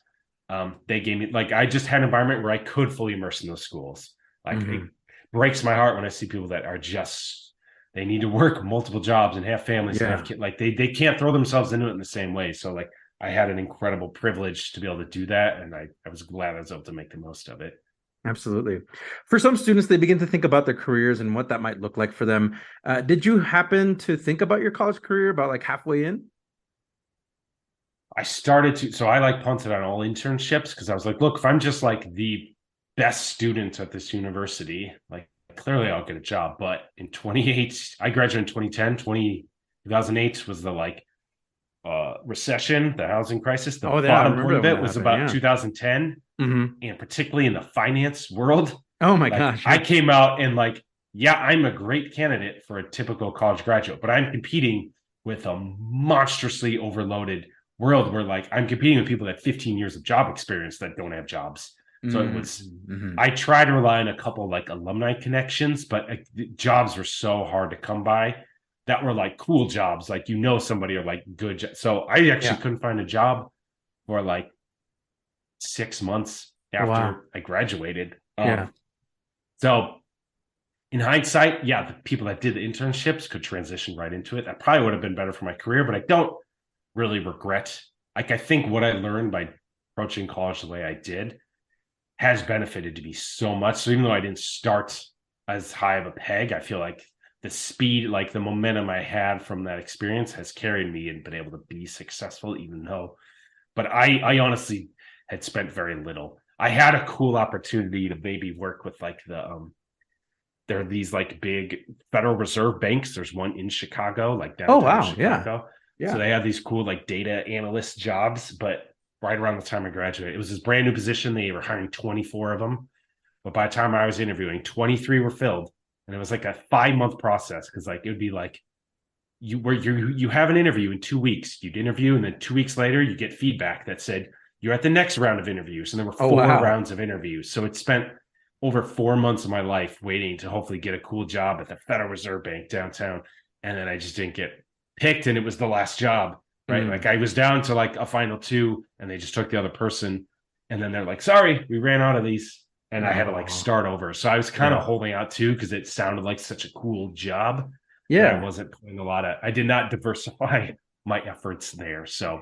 They gave me like I just had an environment where I could fully immerse in those schools. Like it Hmm. breaks my heart when I see people that are just they need to work multiple jobs and have families and have Yeah, kids. Like they can't throw themselves into it in the same way. So like I had an incredible privilege to be able to do that, and I was glad I was able to make the most of it. absolutely. For some students, they begin to think about their careers and what that might look like for them. Did you happen to think about your college career about like halfway in? I started to, so I like punted on all internships because I was like, look, if I'm just like the best student at this university, like clearly I'll get a job. But in 28, I graduated in 2010, 2008 was the like recession, the housing crisis. The I bottom remember point of when it that was happened, about yeah. 2010, and particularly in the finance world. Oh my Like, gosh. I came out and like, yeah, I'm a great candidate for a typical college graduate, but I'm competing with a monstrously overloaded world where like I'm competing with people that have 15 years of job experience that don't have jobs. So it was, I tried to rely on a couple like alumni connections, but jobs were so hard to come by that were like cool jobs. Like, you know, somebody are like good. So I actually couldn't find a job for like 6 months after I graduated. So in hindsight, yeah, the people that did the internships could transition right into it. That probably would have been better for my career, but I don't really regret. Like, I think what I learned by approaching college the way I did has benefited to me so much. So even though I didn't start as high of a peg, I feel like the speed, like the momentum I had from that experience has carried me and been able to be successful, even though, but I honestly had spent very little. I had a cool opportunity to maybe work with like there are these like big Federal Reserve banks. There's one in Chicago, like downtown Chicago. So they have these cool like data analyst jobs, but right around the time I graduated, it was this brand new position. They were hiring 24 of them. But by the time I was interviewing, 23 were filled. And it was like a 5-month process. Cause like, it would be like, you have an interview in 2 weeks, you'd interview. And then 2 weeks later, you get feedback that said, you're at the next round of interviews. And there were 4 rounds of interviews. So it spent over 4 months of my life waiting to hopefully get a cool job at the Federal Reserve Bank downtown. And then I just didn't get picked. And it was the last job, right? Like I was down to like a final 2 and they just took the other person. And then they're like, sorry, we ran out of these. And I had to like start over. So I was kind of holding out too, because it sounded like such a cool job. Yeah. I wasn't putting I did not diversify my efforts there. So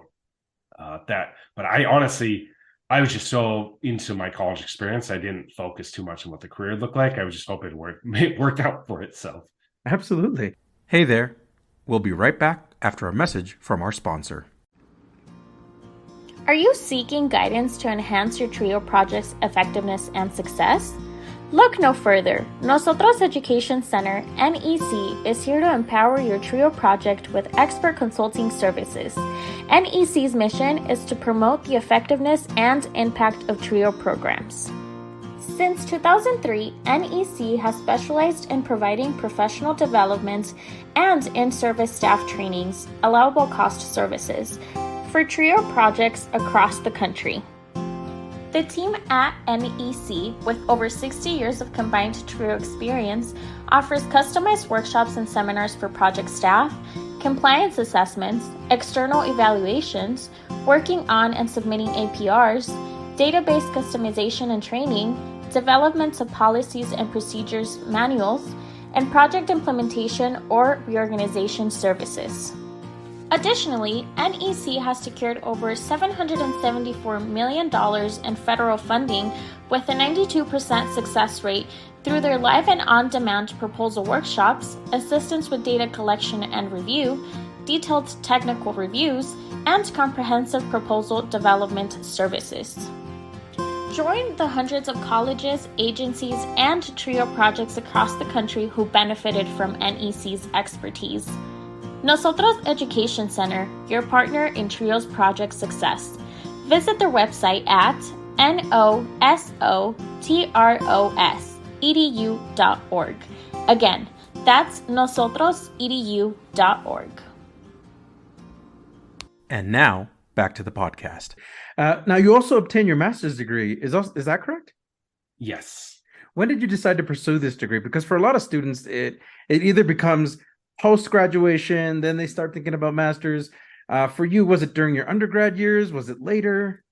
but I honestly, I was just so into my college experience. I didn't focus too much on what the career looked like. I was just hoping it worked out for itself. Absolutely. Hey there. We'll be right back after a message from our sponsor. Are you seeking guidance to enhance your TRIO project's effectiveness and success? Look no further. NOSOTROS Education Center, NEC, is here to empower your TRIO project with expert consulting services. NEC's mission is to promote the effectiveness and impact of TRIO programs. Since 2003, NEC has specialized in providing professional development and in-service staff trainings, allowable cost services, for TRIO projects across the country. The team at NEC, with over 60 years of combined TRIO experience, offers customized workshops and seminars for project staff, compliance assessments, external evaluations, working on and submitting APRs, database customization and training, development of policies and procedures manuals, and project implementation or reorganization services. Additionally, NEC has secured over $774 million in federal funding with a 92% success rate through their live and on-demand proposal workshops, assistance with data collection and review, detailed technical reviews, and comprehensive proposal development services. Join the hundreds of colleges, agencies, and TRIO projects across the country who benefited from NEC's expertise. NOSOTROS Education Center, your partner in TRIO's project success. Visit their website at nosotros.edu.org. Again, that's nosotros.edu.org. And now, back to the podcast. Now, you also obtained your master's degree. Is that correct? Yes. When did you decide to pursue this degree? Because for a lot of students, it either becomes post-graduation, then they start thinking about masters. For you, was it during your undergrad years? Was it later?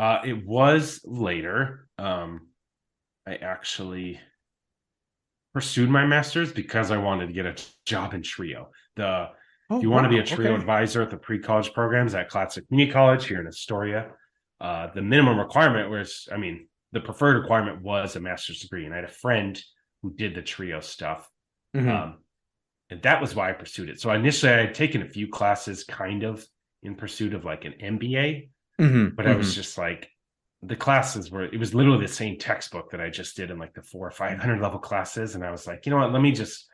It was later. I actually pursued my master's because I wanted to get a job in TRIO. If you want to be a TRIO advisor at the pre-college programs at Classic Community College here in Astoria, the minimum requirement the preferred requirement was a master's degree. And I had a friend who did the TRIO stuff. And that was why I pursued it. So initially I had taken a few classes kind of in pursuit of like an MBA. Mm-hmm. But I was just like, the classes it was literally the same textbook that I just did in like the 400 or 500 level classes. And I was like, you know what, let me just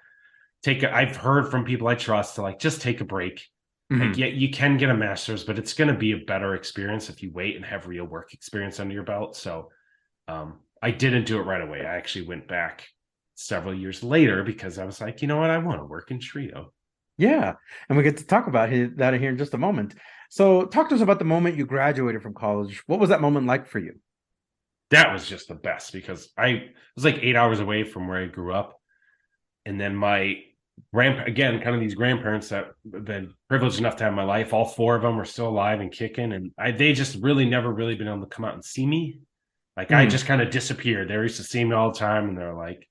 I've heard from people I trust to like, just take a break. Like, yeah, you can get a master's, but it's going to be a better experience if you wait and have real work experience under your belt. So I didn't do it right away. I actually went back several years later because I was like, you know what, I want to work in Trio. Yeah. And we get to talk about that here in just a moment. So talk to us about the moment you graduated from college. What was that moment like for you? That was just the best because I was like 8 hours away from where I grew up. And then my again, kind of these grandparents that have been privileged enough to have my life, all four of them were still alive and kicking. And they just really never really been able to come out and see me. Like I just kind of disappeared. They used to see me all the time. And they're like,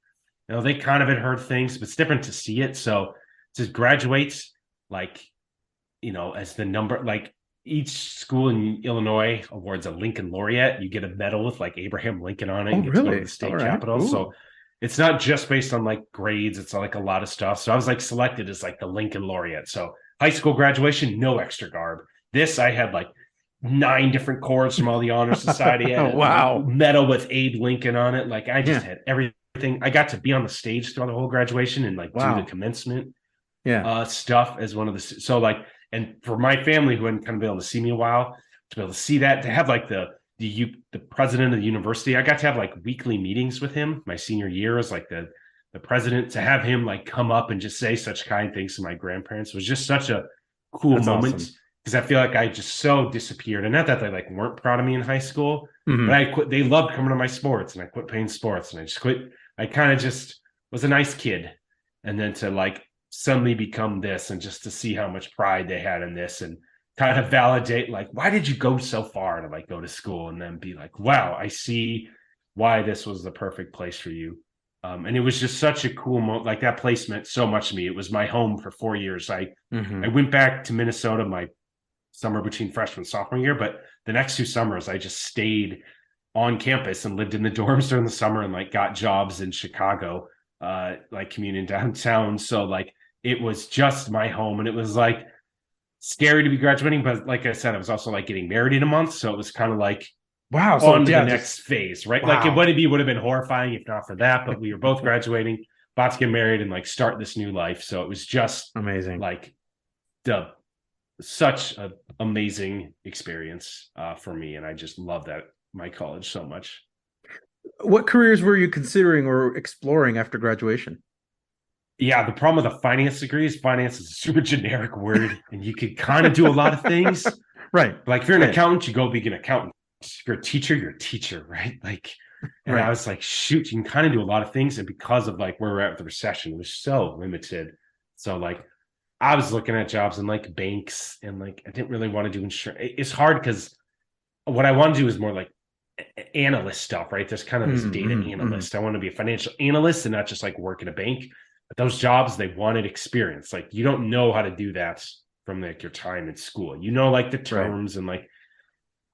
you know, they kind of had heard things, but it's different to see it. So to graduate, like, you know, as the number, like each school in Illinois awards a Lincoln Laureate. You get a medal with like Abraham Lincoln on it. Oh, you get to go really? to the state All right. capitol. Ooh. So it's not just based on like grades. It's like a lot of stuff. So I was like selected as like the Lincoln Laureate. So high school graduation, no extra garb. This, I had like 9 different cords from all the Honor Society. Oh, wow. Medal with Abe Lincoln on it. Like I just had everything. I got to be on the stage throughout the whole graduation and like do the commencement stuff as one of the, so like, and for my family who hadn't kind of been able to see me a while, to be able to see that, to have like the president of the university, I got to have like weekly meetings with him my senior year as like the president, to have him like come up and just say such kind things to my grandparents was just such a cool moment. Awesome. Because I feel like I just so disappeared, and not that they like weren't proud of me in high school, but I quit. They loved coming to my sports, and I quit playing sports, and I just quit. I kind of just was a nice kid, and then to like suddenly become this, and just to see how much pride they had in this, and kind of validate like, why did you go so far to like go to school, and then be like, wow, I see why this was the perfect place for you. And it was just such a cool moment. Like that place meant so much to me. It was my home for 4 years. I went back to Minnesota my summer between freshman and sophomore year, but the next 2 summers I just stayed on campus and lived in the dorms during the summer and like got jobs in Chicago, like commuting downtown. So like it was just my home, and it was like scary to be graduating, but like I said, I was also like getting married in a month, so it was kind of like wow, so on to the next phase, right? Wow. Like it would have been horrifying if not for that, but we were both graduating, about to get married and like start this new life. So it was just amazing, like such an amazing experience for me, and I just love that my college so much. What careers were you considering or exploring after graduation? Yeah, the problem with a finance degree is finance is a super generic word, and you could kind of do a lot of things. Right. Like if you're an accountant, you go be an accountant. If you're a teacher, you're a teacher, right? Like, and I was like, shoot, you can kind of do a lot of things. And because of like where we're at with the recession, it was so limited. So like I was looking at jobs in like banks, and like I didn't really want to do insurance. It's hard because what I want to do is more like analyst stuff, right? There's kind of this data analyst. I want to be a financial analyst and not just like work in a bank. But those jobs, they wanted experience. Like you don't know how to do that from like your time in school. You know, like the terms and like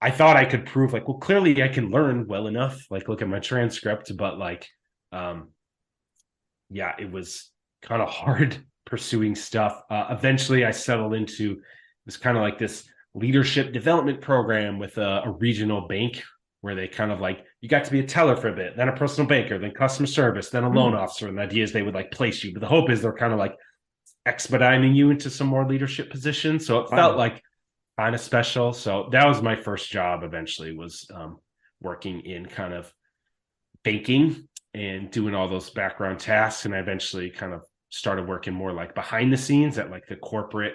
I thought I could prove like, well, clearly I can learn well enough. Like look at my transcript, but like, yeah, it was kind of hard pursuing stuff. Eventually I settled into this kind of like this leadership development program with a regional bank, where they kind of like, you got to be a teller for a bit, then a personal banker, then customer service, then a loan officer. And the idea is they would like place you, but the hope is they're kind of like expediting you into some more leadership positions. So it felt like kind of special. So that was my first job eventually, was working in kind of banking and doing all those background tasks. And I eventually kind of started working more like behind the scenes at like the corporate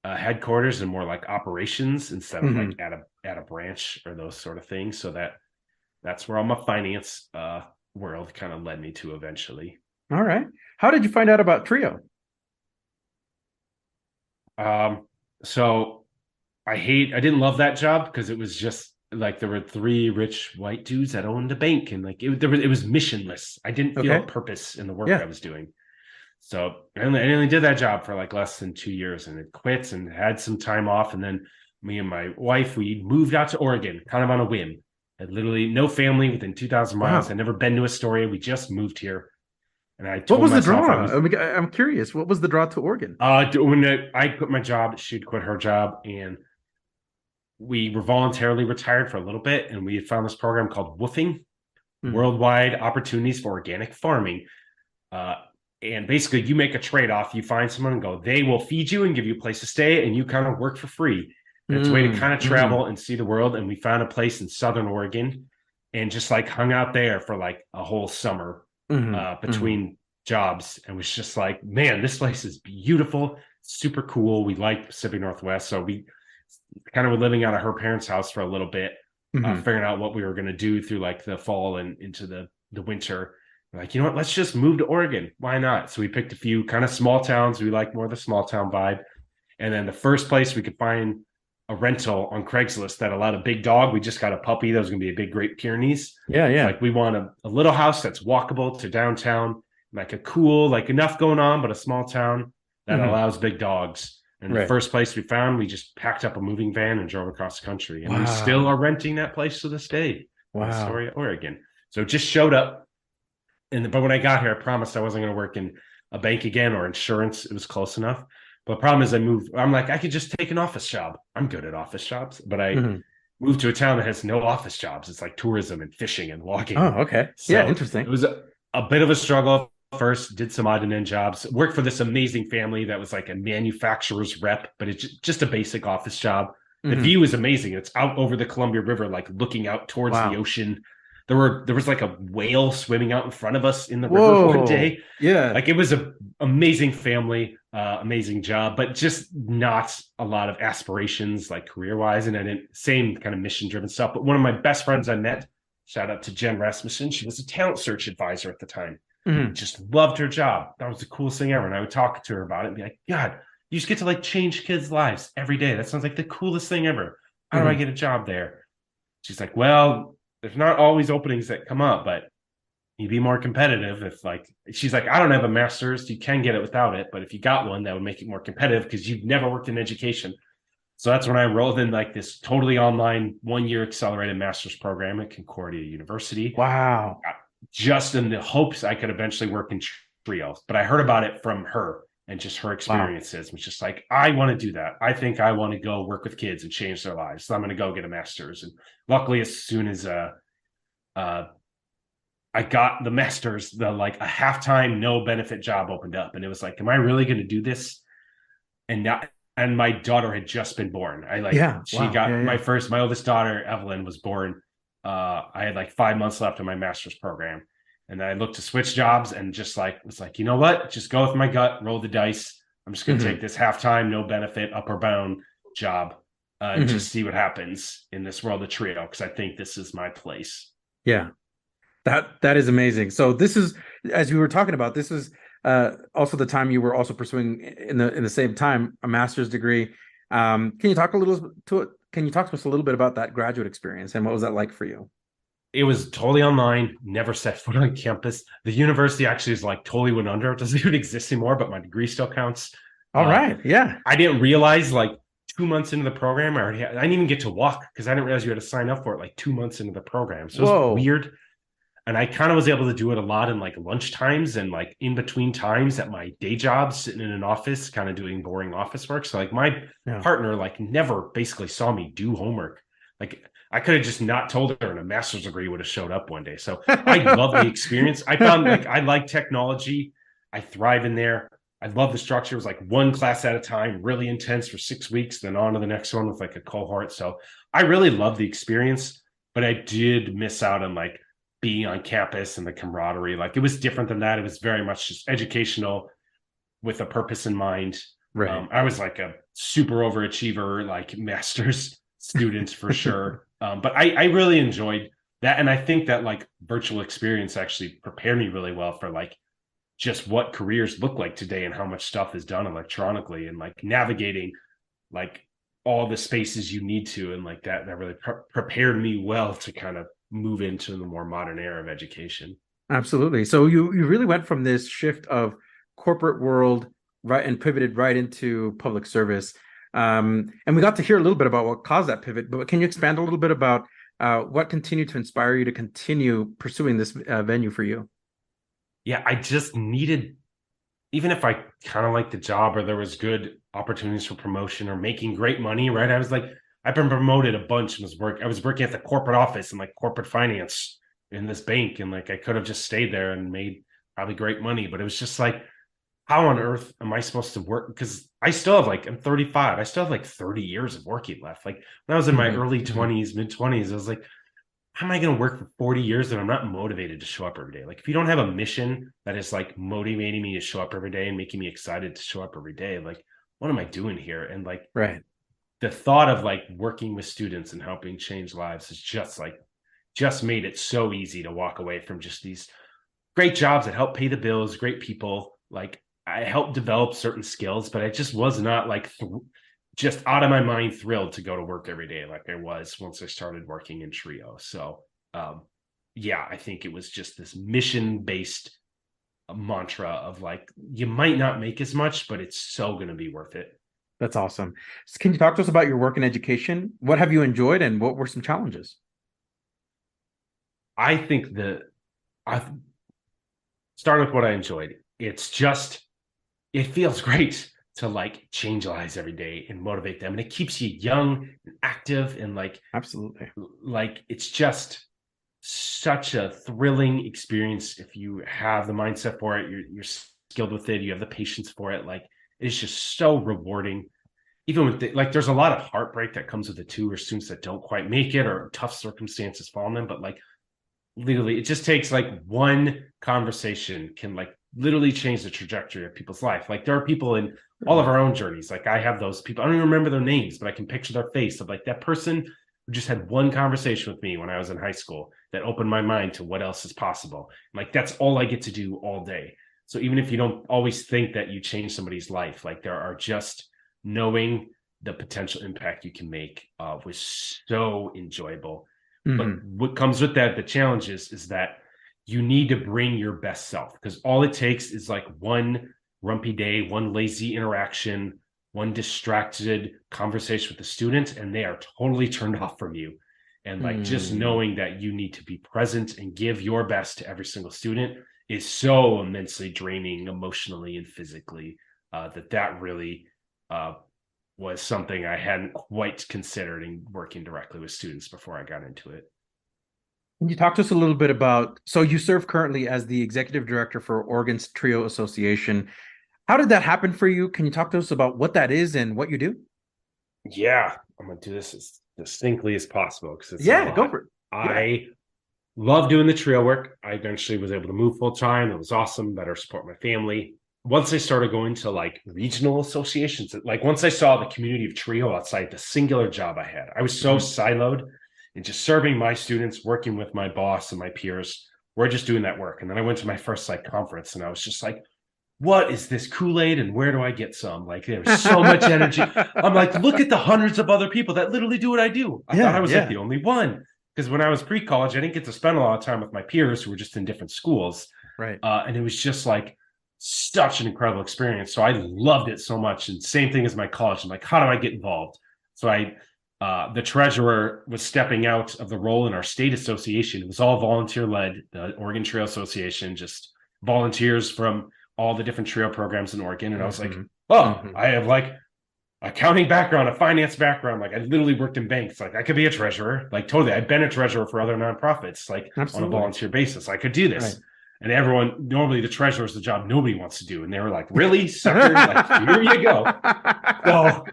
headquarters and more like operations instead of like at a branch or those sort of things. So that's where all my finance world kind of led me to eventually. All right. How did you find out about Trio? So I didn't love that job because it was just like there were 3 rich white dudes that owned a bank, and like it was missionless. I didn't feel a purpose in the work I was doing. So I only did that job for like less than 2 years, and it quit and had some time off. And then me and my wife, we moved out to Oregon kind of on a whim. Had literally no family within 2,000 miles. I'd never been to Astoria. We just moved here. And I told what was the draw? I'm curious. What was the draw to Oregon? When I quit my job, she'd quit her job. And we were voluntarily retired for a little bit, and we had found this program called WOOFing, Worldwide Opportunities for Organic Farming. And basically, you make a trade-off. You find someone and go, they will feed you and give you a place to stay, and you kind of work for free. And it's a way to kind of travel and see the world. And we found a place in Southern Oregon and just like hung out there for like a whole summer between jobs, and was just like, man, this place is beautiful, super cool. We like Pacific Northwest. So we kind of were living out of her parents' house for a little bit, figuring out what we were going to do through like the fall and into the winter. We're like, you know what, let's just move to Oregon. Why not? So we picked a few kind of small towns. We like more of the small town vibe. And then the first place we could find a rental on Craigslist that allowed a big dog. We just got a puppy that was going to be a big Great Pyrenees. Yeah. Like we want a little house that's walkable to downtown, like a cool, like enough going on, but a small town that allows big dogs. And the first place we found, we just packed up a moving van and drove across the country. And we still are renting that place to this day. Wow. In Astoria, Oregon. So it just showed up. But when I got here, I promised I wasn't going to work in a bank again or insurance. It was close enough. But the problem is I'm like, I could just take an office job. I'm good at office jobs. But I moved to a town that has no office jobs. It's like tourism and fishing and logging. Oh, okay. So yeah, interesting. It was a bit of a struggle first. Did some odd and end jobs. Worked for this amazing family that was like a manufacturer's rep, but it's just a basic office job. The view is amazing. It's out over the Columbia River, like looking out towards the ocean. There was like a whale swimming out in front of us in the river one day. Yeah. Like it was an amazing family, amazing job, but just not a lot of aspirations like career-wise. And I didn't, same kind of mission-driven stuff. But one of my best friends I met, shout out to Jen Rasmussen, she was a talent search advisor at the time. Just loved her job. That was the coolest thing ever. And I would talk to her about it and be like, God, you just get to like change kids' lives every day. That sounds like the coolest thing ever. How do I get a job there? She's like, well, there's not always openings that come up, but you'd be more competitive if like, she's like, I don't have a master's. You can get it without it. But if you got one, that would make it more competitive because you've never worked in education. So that's when I enrolled in like this totally online 1-year accelerated master's program at Concordia University. Wow. Just in the hopes I could eventually work in trios. But I heard about it from her and just her experiences, was just like, I want to do that. I think I want to go work with kids and change their lives. So I'm going to go get a master's. And luckily, as soon as I got the master's, like a halftime, no benefit job opened up. And it was like, am I really going to do this? And my daughter had just been born. My oldest daughter, Evelyn, was born. I had like 5 months left in my master's program. And I looked to switch jobs and just like, was like, you know what? Just go with my gut, roll the dice. I'm just going to take this halftime, no benefit, upper bound job and just see what happens in this world of trio. Cause I think this is my place. Yeah, that is amazing. So this is, as we were talking about, this is also the time you were also pursuing in the same time, a master's degree. Can you talk to us a little bit about that graduate experience and what was that like for you? It was totally online, never set foot on campus. The university actually is like totally went under. It doesn't even exist anymore, but my degree still counts. All right. Yeah. I didn't realize like 2 months into the program, I didn't even get to walk because I didn't realize you had to sign up for it like 2 months into the program. So it was weird. And I kind of was able to do it a lot in like lunch times and like in between times at my day job, sitting in an office, kind of doing boring office work. So like my partner like never basically saw me do homework. Like I could have just not told her and a master's degree would have showed up one day. So I love the experience. I found like I like technology. I thrive in there. I love the structure. It was like one class at a time, really intense for 6 weeks, then on to the next one with like a cohort. So I really love the experience, but I did miss out on like being on campus and the camaraderie. Like it was different than that. It was very much just educational with a purpose in mind. Right. I was like a super overachiever, like master's student for sure. But I really enjoyed that. And I think that like virtual experience actually prepared me really well for like just what careers look like today and how much stuff is done electronically and like navigating like all the spaces you need to. And like that really prepared me well to kind of move into the more modern era of education. Absolutely. So you really went from this shift of corporate world right and pivoted right into public service. And we got to hear a little bit about what caused that pivot, but can you expand a little bit about what continued to inspire you to continue pursuing this venue for you? Yeah, I just needed, even if I kind of liked the job or there was good opportunities for promotion or making great money, right? I was like, I've been promoted a bunch and I was working at the corporate office and like corporate finance in this bank. And like, I could have just stayed there and made probably great money, but it was just like, how on earth am I supposed to work? Because I still have like, I'm 35. I still have like 30 years of working left. Like when I was in my early 20s, mid 20s, I was like, how am I going to work for 40 years and I'm not motivated to show up every day? Like if you don't have a mission that is like motivating me to show up every day and making me excited to show up every day, like what am I doing here? And like, the thought of like working with students and helping change lives is just made it so easy to walk away from just these great jobs that help pay the bills, great people. Like I helped develop certain skills, but I just was not like just out of my mind thrilled to go to work every day like I was once I started working in Trio. So I think it was just this mission-based mantra of like, you might not make as much, but it's so going to be worth it. That's awesome. So can you talk to us about your work in education? What have you enjoyed and what were some challenges? I think I start with what I enjoyed. It feels great to like change lives every day and motivate them. And it keeps you young and active and like, absolutely. Like it's just such a thrilling experience. If you have the mindset for it, you're skilled with it, you have the patience for it. Like it's just so rewarding. Even with like, there's a lot of heartbreak that comes with it too, or students that don't quite make it or tough circumstances fall on them. But like, literally, it just takes like one conversation can like literally change the trajectory of people's life. Like there are people in all of our own journeys. Like I have those people, I don't even remember their names, but I can picture their face of like that person who just had one conversation with me when I was in high school that opened my mind to what else is possible. Like that's all I get to do all day. So even if you don't always think that you change somebody's life, like there are just knowing the potential impact you can make was so enjoyable. But what comes with that, the challenge is that you need to bring your best self, because all it takes is like one grumpy day, one lazy interaction, one distracted conversation with the student, and they are totally turned off from you. And like just knowing that you need to be present and give your best to every single student is so immensely draining emotionally and physically that really was something I hadn't quite considered in working directly with students before I got into it. Can you talk to us a little bit about, so you serve currently as the executive director for Oregon's Trio Association. How did that happen for you? Can you talk to us about what that is and what you do? Yeah, I'm going to do this as distinctly as possible. Go for it. I love doing the Trio work. I eventually was able to move full time. It was awesome, better support my family. Once I started going to like regional associations, like once I saw the community of Trio outside the singular job I had, I was so siloed in just serving my students, working with my boss and my peers. We're just doing that work. And then I went to my first like conference and I was just like, what is this Kool-Aid and where do I get some? Like there's so much energy. I'm like, look at the hundreds of other people that literally do what I do. I thought I was like the only one. Because when I was pre-college, I didn't get to spend a lot of time with my peers who were just in different schools. Right. And it was just like such an incredible experience. So I loved it so much. And same thing as my college. I'm like, how do I get involved? So the treasurer was stepping out of the role in our state association. It was all volunteer led, the Oregon Trio Association, just volunteers from all the different Trio programs in Oregon. And I was like, I have like accounting background, a finance background. Like I literally worked in banks. Like I could be a treasurer. Like totally. I've been a treasurer for other nonprofits, like on a volunteer basis. I could do this. Right. And everyone, normally the treasurer is the job nobody wants to do. And they were like, really, sucker? Like, here you go. So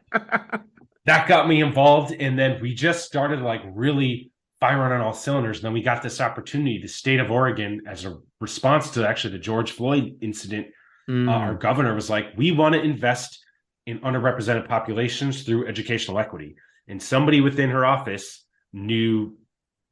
that got me involved. And then we just started like really firing on all cylinders. And then we got this opportunity, the state of Oregon, as a response to actually the George Floyd incident. Our governor was like, we want to invest in underrepresented populations through educational equity. And somebody within her office knew,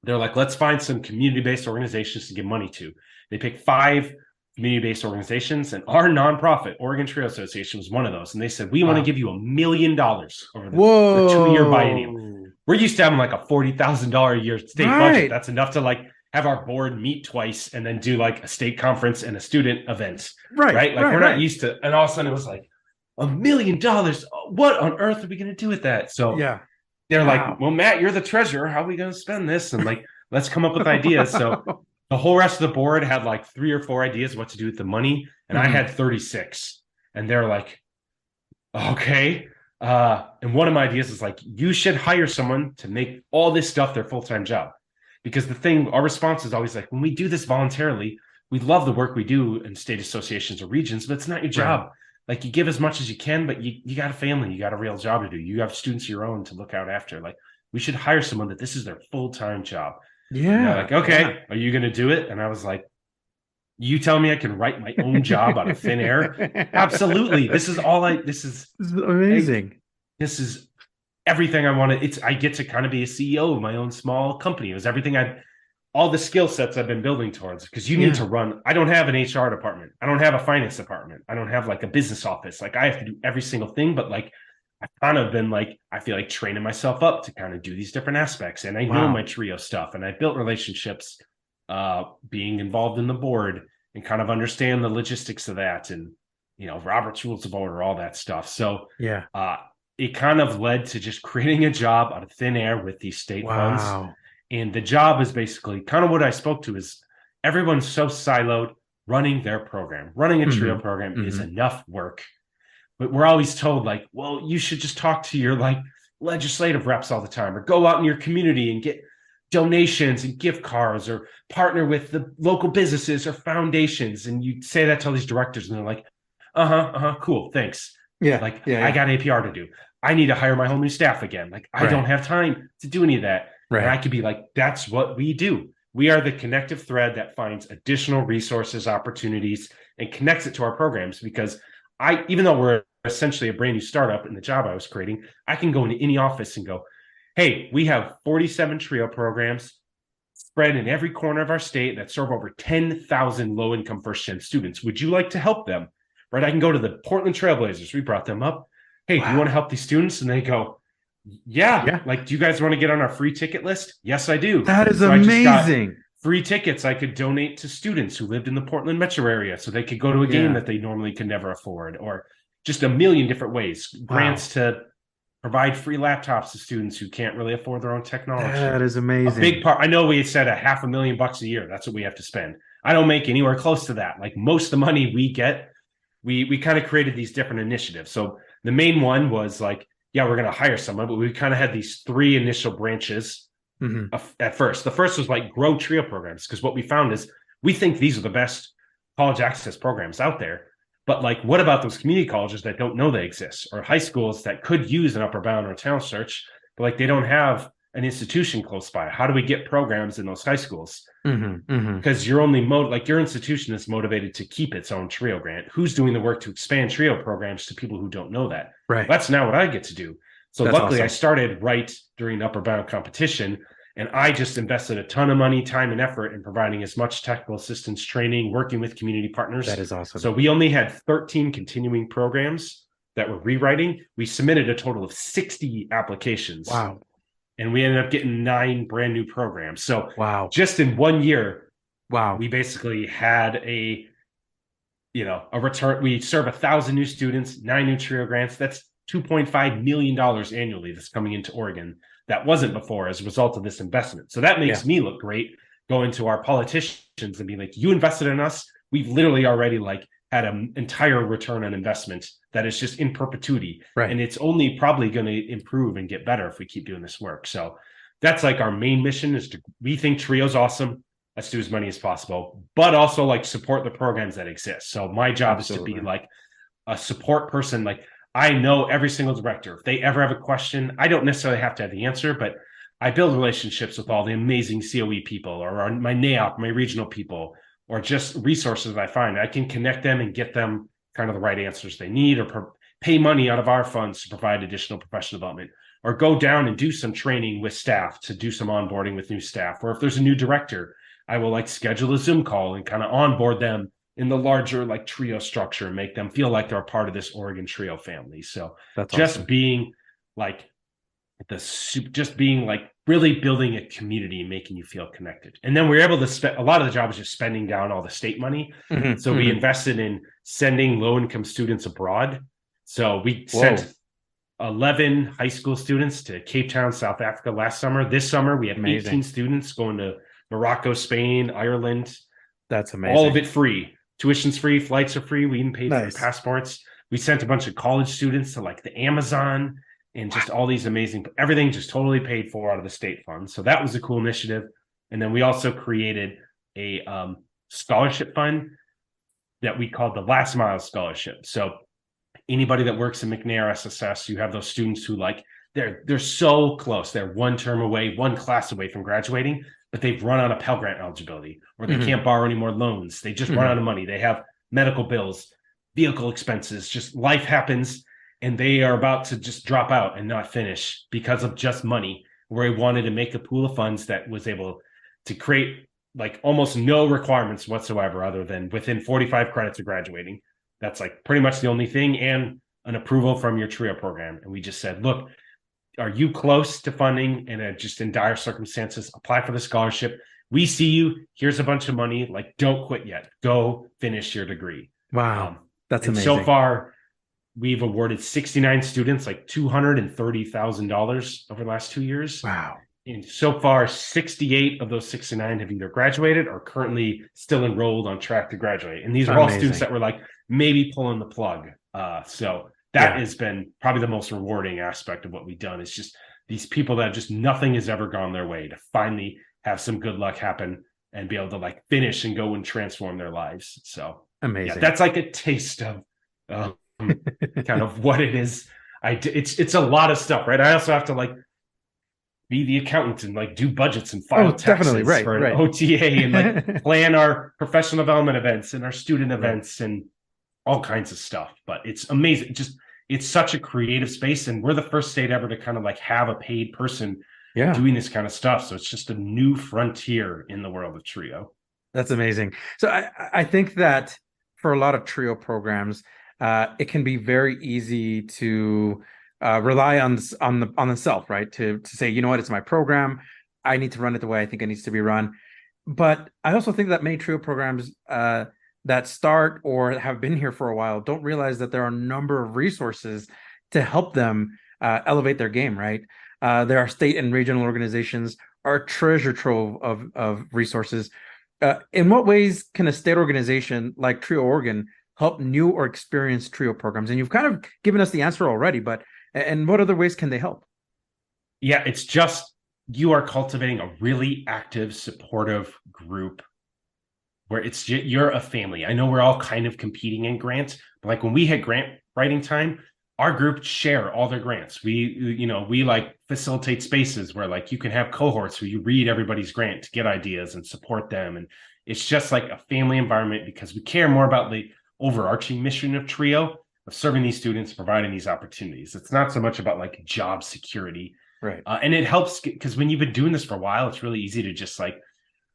they're like, let's find some community-based organizations to give money to. They picked 5 community-based organizations, and our nonprofit, Oregon Trio Association, was one of those. And they said, we want to give you $1 million over the 2-year biennium. We're used to having like a $40,000 a year state budget. That's enough to like have our board meet twice and then do like a state conference and a student event. Right. Like we're not used to, and all of a sudden it was like $1 million. What on earth are we going to do with that? So they're like, well, Matt, you're the treasurer. How are we going to spend this? And like, let's come up with ideas. So the whole rest of the board had like 3 or 4 ideas what to do with the money. And I had 36. And they're like, okay, And one of my ideas is like, you should hire someone to make all this stuff their full-time job. Because our response is always like, when we do this voluntarily, we love the work we do in state associations or regions, but it's not your job. Right. Like, you give as much as you can, but you got a family, you got a real job to do. You have students of your own to look out after. Like, we should hire someone that this is their full-time job. Yeah. Like, okay, Are you going to do it? And I was like, you tell me I can write my own job out of thin air? Absolutely. This is amazing. This is everything I wanted. I get to kind of be a CEO of my own small company. It was everything all the skill sets I've been building towards, because you need to run. I don't have an HR department. I don't have a finance department. I don't have like a business office. Like, I have to do every single thing, but like, I've kind of been like, I feel like training myself up to kind of do these different aspects. And I know my trio stuff, and I built relationships, being involved in the board, and kind of understand the logistics of that, and Robert's Rules of Order, all that stuff. So it kind of led to just creating a job out of thin air with these state funds. And the job is basically kind of what I spoke to, is everyone's so siloed. Running their program, running a trio program is enough work. But we're always told, like, well, you should just talk to your like legislative reps all the time, or go out in your community and get donations and gift cards, or partner with the local businesses or foundations. And you say that to all these directors, and they're like, cool, thanks. I got APR to do. I need to hire my whole new staff again. Like, I don't have time to do any of that. Right. And I could be like, that's what we do. We are the connective thread that finds additional resources, opportunities, and connects it to our programs. Because even though we're essentially a brand new startup in the job I was creating, I can go into any office and go, hey, we have 47 trio programs spread in every corner of our state that serve over 10,000 low-income first-gen students. Would you like to help them? Right? I can go to the Portland Trailblazers. We brought them up. Hey, do you want to help these students? And they go, yeah. Like, do you guys want to get on our free ticket list? Yes, I do. That is amazing. Free tickets I could donate to students who lived in the Portland metro area, so they could go to a game that they normally could never afford, or just a million different ways. Grants to provide free laptops to students who can't really afford their own technology. That is amazing. A big part. I know we said $500,000 a year. That's what we have to spend. I don't make anywhere close to that. Like, most of the money we get, we kind of created these different initiatives. So the main one was like, we're going to hire someone, but we kind of had these three initial branches at first. The first was like, grow trio programs, because what we found is we think these are the best college access programs out there. But like, what about those community colleges that don't know they exist, or high schools that could use an upper bound or a talent search, but like, they don't have an institution close by? How do we get programs in those high schools? Because you're only your institution is motivated to keep its own trio grant. Who's doing the work to expand trio programs to people who don't know that? Right. That's now what I get to do. So luckily, awesome. I started right during the upper bound competition, and I just invested a ton of money, time, and effort in providing as much technical assistance training, working with community partners. That is awesome. So we only had 13 continuing programs that were rewriting. We submitted a total of 60 applications. Wow. And we ended up getting 9 brand new programs. So just in 1 year, we basically had a return. We serve 1,000 new students, 9 new trio grants. That's $2.5 million annually that's coming into Oregon. That wasn't before as a result of this investment. So that makes me look great going to our politicians and being like, you invested in us. We've literally already had an entire return on investment that is just in perpetuity. Right. And it's only probably going to improve and get better if we keep doing this work. So that's like our main mission, is we think trio's awesome. Let's do as many as possible, but also support the programs that exist. So my job is to be like a support person. Like, I know every single director, if they ever have a question, I don't necessarily have to have the answer, but I build relationships with all the amazing COE people, or my NAOP, my regional people, or just resources I find. I can connect them and get them kind of the right answers they need, or pay money out of our funds to provide additional professional development, or go down and do some training with staff to do some onboarding with new staff. Or if there's a new director, I will schedule a Zoom call and kind of onboard them in the larger trio structure and make them feel like they're a part of this Oregon trio family. So that's just awesome. Being really building a community and making you feel connected. And then we're able to spend, a lot of the job is just spending down all the state money. So we invested in sending low-income students abroad. So we sent 11 high school students to Cape Town, South Africa last summer. This summer, we have 18 students going to Morocco, Spain, Ireland. That's amazing. All of it free. Tuition's free, flights are free. We even paid for passports. we sent a bunch of college students to like the Amazon and just all these amazing, everything just totally paid for out of the state fund. So that was a cool initiative. And then we also created a scholarship fund that we called the Last Mile Scholarship. So anybody that works in McNair SSS, you have those students who like, they're so close. They're one term away, one class away from graduating, but they've run out of Pell Grant eligibility, or they can't borrow any more loans. They just run out of money. They have medical bills, vehicle expenses, just life happens, and they are about to just drop out and not finish because of just money, where we wanted to make a pool of funds that was able to create like almost no requirements whatsoever other than within 45 credits of graduating. That's like pretty much the only thing, and an approval from your TRIO program. And we just said, look, are you close to funding and just in dire circumstances, apply for the scholarship. We see you. Here's a bunch of money. Like, don't quit yet. Go finish your degree. Wow. That's amazing. So far, we've awarded 69 students like $230,000 over the last 2 years. Wow. And so far, 68 of those 69 have either graduated or currently still enrolled on track to graduate. And these are all students that were like maybe pulling the plug. So that has been probably the most rewarding aspect of what we've done. Is just these people that just nothing has ever gone their way to finally have some good luck happen and be able to like finish and go and transform their lives. So amazing. Yeah, that's like a taste of kind of what it is. It's a lot of stuff, right? I also have to like be the accountant and like do budgets and file taxes for an OTA and like plan our professional development events and our student events and all kinds of stuff. But it's amazing. It's such a creative space, and we're the first state ever to kind of like have a paid person doing this kind of stuff. So it's just a new frontier in the world of TRIO. That's amazing. So I think that for a lot of TRIO programs, it can be very easy to rely on the self, right? To say, you know what, it's my program. I need to run it the way I think it needs to be run. But I also think that many TRIO programs that start or have been here for a while don't realize that there are a number of resources to help them elevate their game, right? There are state and regional organizations, are a treasure trove of resources. In what ways can a state organization like TRIO Oregon help new or experienced TRIO programs? And you've kind of given us the answer already, but and what other ways can they help? Yeah, it's just you are cultivating a really active, supportive group where it's you're a family. I know we're all kind of competing in grants, but like when we hit grant writing time, our group share all their grants. We like facilitate spaces where like you can have cohorts where you read everybody's grant to get ideas and support them. And it's just like a family environment because we care more about the overarching mission of TRIO of serving these students, providing these opportunities. It's not so much about like job security. Right. And it helps because when you've been doing this for a while, it's really easy to just like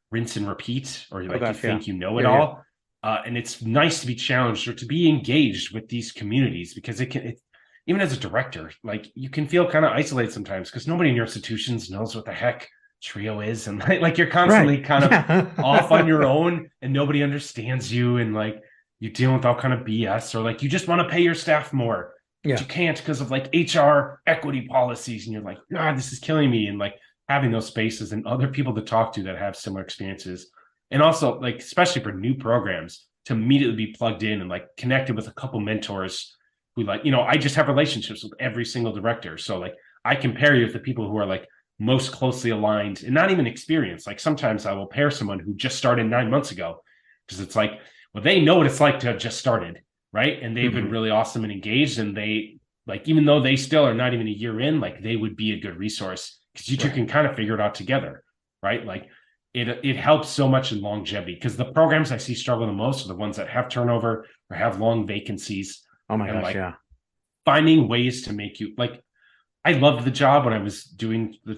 rinse and repeat, or like you think you know it all. And it's nice to be challenged or to be engaged with these communities because even as a director, like you can feel kind of isolated sometimes because nobody in your institutions knows what the heck TRIO is. And like you're constantly kind of off on your own and nobody understands you. And like you're dealing with all kind of BS, or like you just want to pay your staff more. But you can't because of like HR equity policies. And you're like, God, this is killing me. And like having those spaces and other people to talk to that have similar experiences. And also like, especially for new programs, to immediately be plugged in and like connected with a couple mentors who like, I just have relationships with every single director. So like I can pair you with the people who are like most closely aligned and not even experienced. Like sometimes I will pair someone who just started 9 months ago because it's like, well, they know what it's like to have just started. Right. And they've been really awesome and engaged. And they like, even though they still are not even a year in, like they would be a good resource because you two can kind of figure it out together. Right. Like it helps so much in longevity because the programs I see struggle the most are the ones that have turnover or have long vacancies. Oh my gosh. Like, finding ways to make you like, I loved the job when I was doing the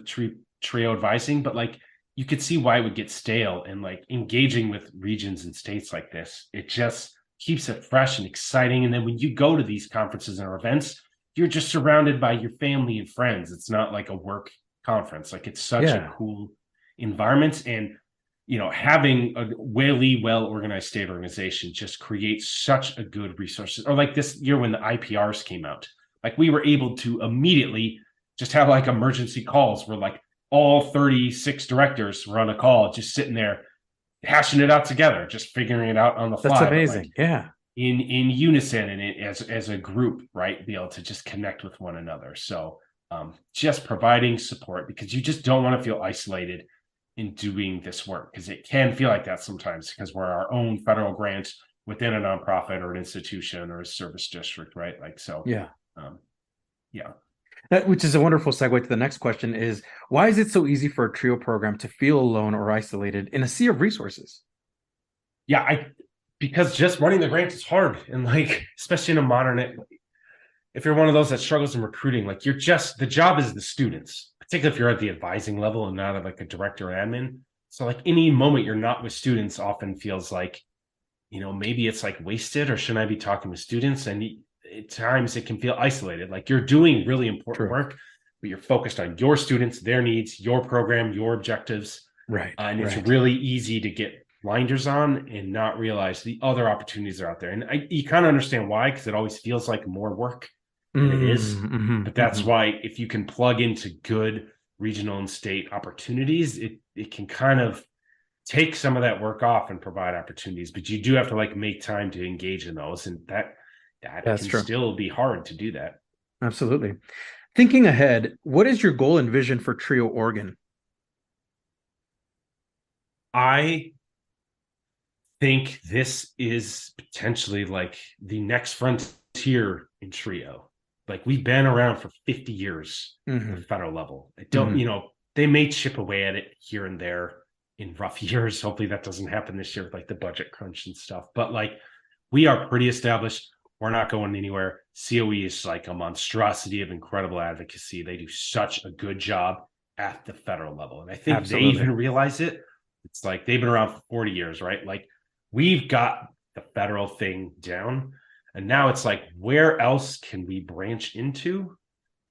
TRIO advising, but like you could see why it would get stale, and like engaging with regions and states like this, it just keeps it fresh and exciting. And then when you go to these conferences and events, you're just surrounded by your family and friends. It's not like a work conference. Like it's such a cool environment. And, having a really well-organized state organization just creates such a good resources. Or like this year when the IPRs came out, like we were able to immediately just have like emergency calls where like all 36 directors were on a call, just sitting there hashing it out together, just figuring it out on the fly. That's amazing. Like, in unison and as a group, right? Be able to just connect with one another. So just providing support, because you just don't want to feel isolated in doing this work, because it can feel like that sometimes, because we're our own federal grant within a nonprofit or an institution or a service district, right? Like, so Yeah. Yeah. Which is a wonderful segue to the next question is, why is it so easy for a TRIO program to feel alone or isolated in a sea of resources? Yeah, because just running the grant is hard. And like, especially in a modern, if you're one of those that struggles in recruiting, like the job is the students, particularly if you're at the advising level and not at like a director or admin. So like any moment you're not with students often feels like, maybe it's like wasted, or shouldn't I be talking with students? And at times it can feel isolated. Like you're doing really important work, but you're focused on your students, their needs, your program, your objectives. Right. And it's really easy to get blinders on and not realize the other opportunities are out there. And you kind of understand why, because it always feels like more work than it is. But that's why if you can plug into good regional and state opportunities, it can kind of take some of that work off and provide opportunities. But you do have to like make time to engage in those. And that can still be hard to do that. Absolutely. Thinking ahead, what is your goal and vision for TRIO Oregon? I think this is potentially like the next frontier in TRIO. Like we've been around for 50 years at the federal level. I don't, they may chip away at it here and there in rough years. Hopefully that doesn't happen this year with like the budget crunch and stuff. But like we are pretty established. We're not going anywhere. COE is like a monstrosity of incredible advocacy. They do such a good job at the federal level. And I think they even realize it. It's like they've been around for 40 years, right? Like we've got the federal thing down. And now it's like, where else can we branch into?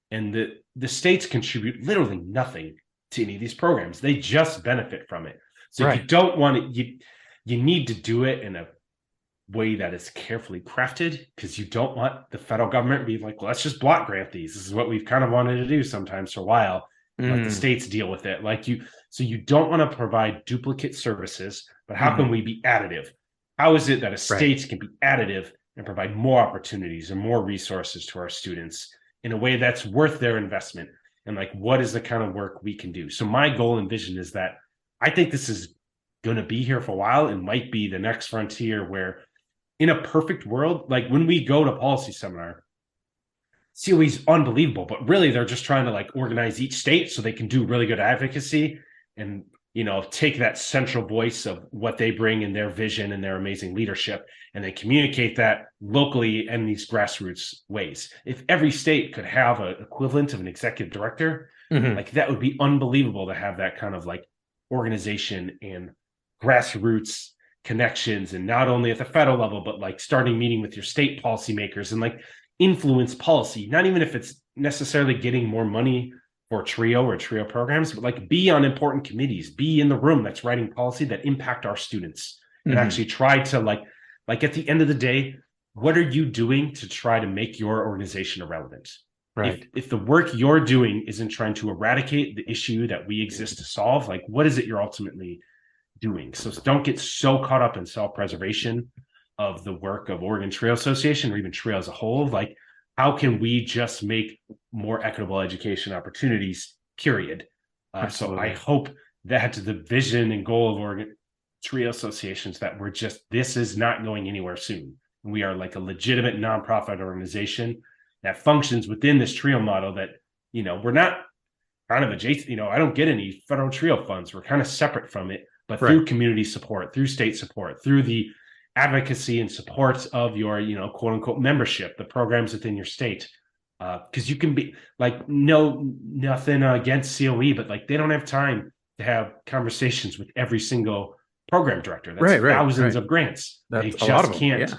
And the states contribute literally nothing to any of these programs. They just benefit from it. So if you don't want it, you need to do it in a way that is carefully crafted, because you don't want the federal government to be like, well, let's just block grant these. This is what we've kind of wanted to do sometimes for a while. Let the states deal with it. So you don't want to provide duplicate services, but how can we be additive? How is it that a state can be additive and provide more opportunities and more resources to our students in a way that's worth their investment? And like, what is the kind of work we can do? So my goal and vision is that I think this is going to be here for a while and might be the next frontier where, in a perfect world, like when we go to policy seminar, COE is unbelievable, but really they're just trying to like organize each state so they can do really good advocacy and, take that central voice of what they bring in their vision and their amazing leadership, and they communicate that locally in these grassroots ways. If every state could have an equivalent of an executive director, like that would be unbelievable to have that kind of like organization and grassroots connections, and not only at the federal level, but like starting meeting with your state policymakers and like influence policy, not even if it's necessarily getting more money for TRIO or TRIO programs, but like be on important committees, be in the room that's writing policy that impact our students, and actually try to like at the end of the day, what are you doing to try to make your organization irrelevant? Right. If the work you're doing isn't trying to eradicate the issue that we exist to solve, like what is it you're ultimately doing? So don't get so caught up in self-preservation of the work of Oregon TRIO Association or even TRIO as a whole. Like, how can we just make more equitable education opportunities, period? So I hope that the vision and goal of Oregon TRIO associations that this is not going anywhere soon. We are like a legitimate nonprofit organization that functions within this TRIO model that, we're not kind of adjacent, I don't get any federal TRIO funds. We're kind of separate from it, but through community support, through state support, through the advocacy and support of your, quote unquote membership, the programs within your state. Because you can be like, nothing against COE, but like they don't have time to have conversations with every single program director. That's thousands of grants. That's they just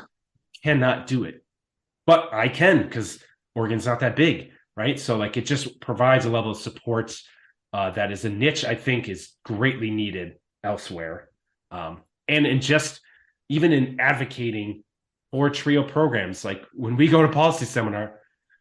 cannot do it. But I can, because Oregon's not that big, right? So like it just provides a level of support that is a niche I think is greatly needed elsewhere. And just even in advocating for TRIO programs, like when we go to policy seminar,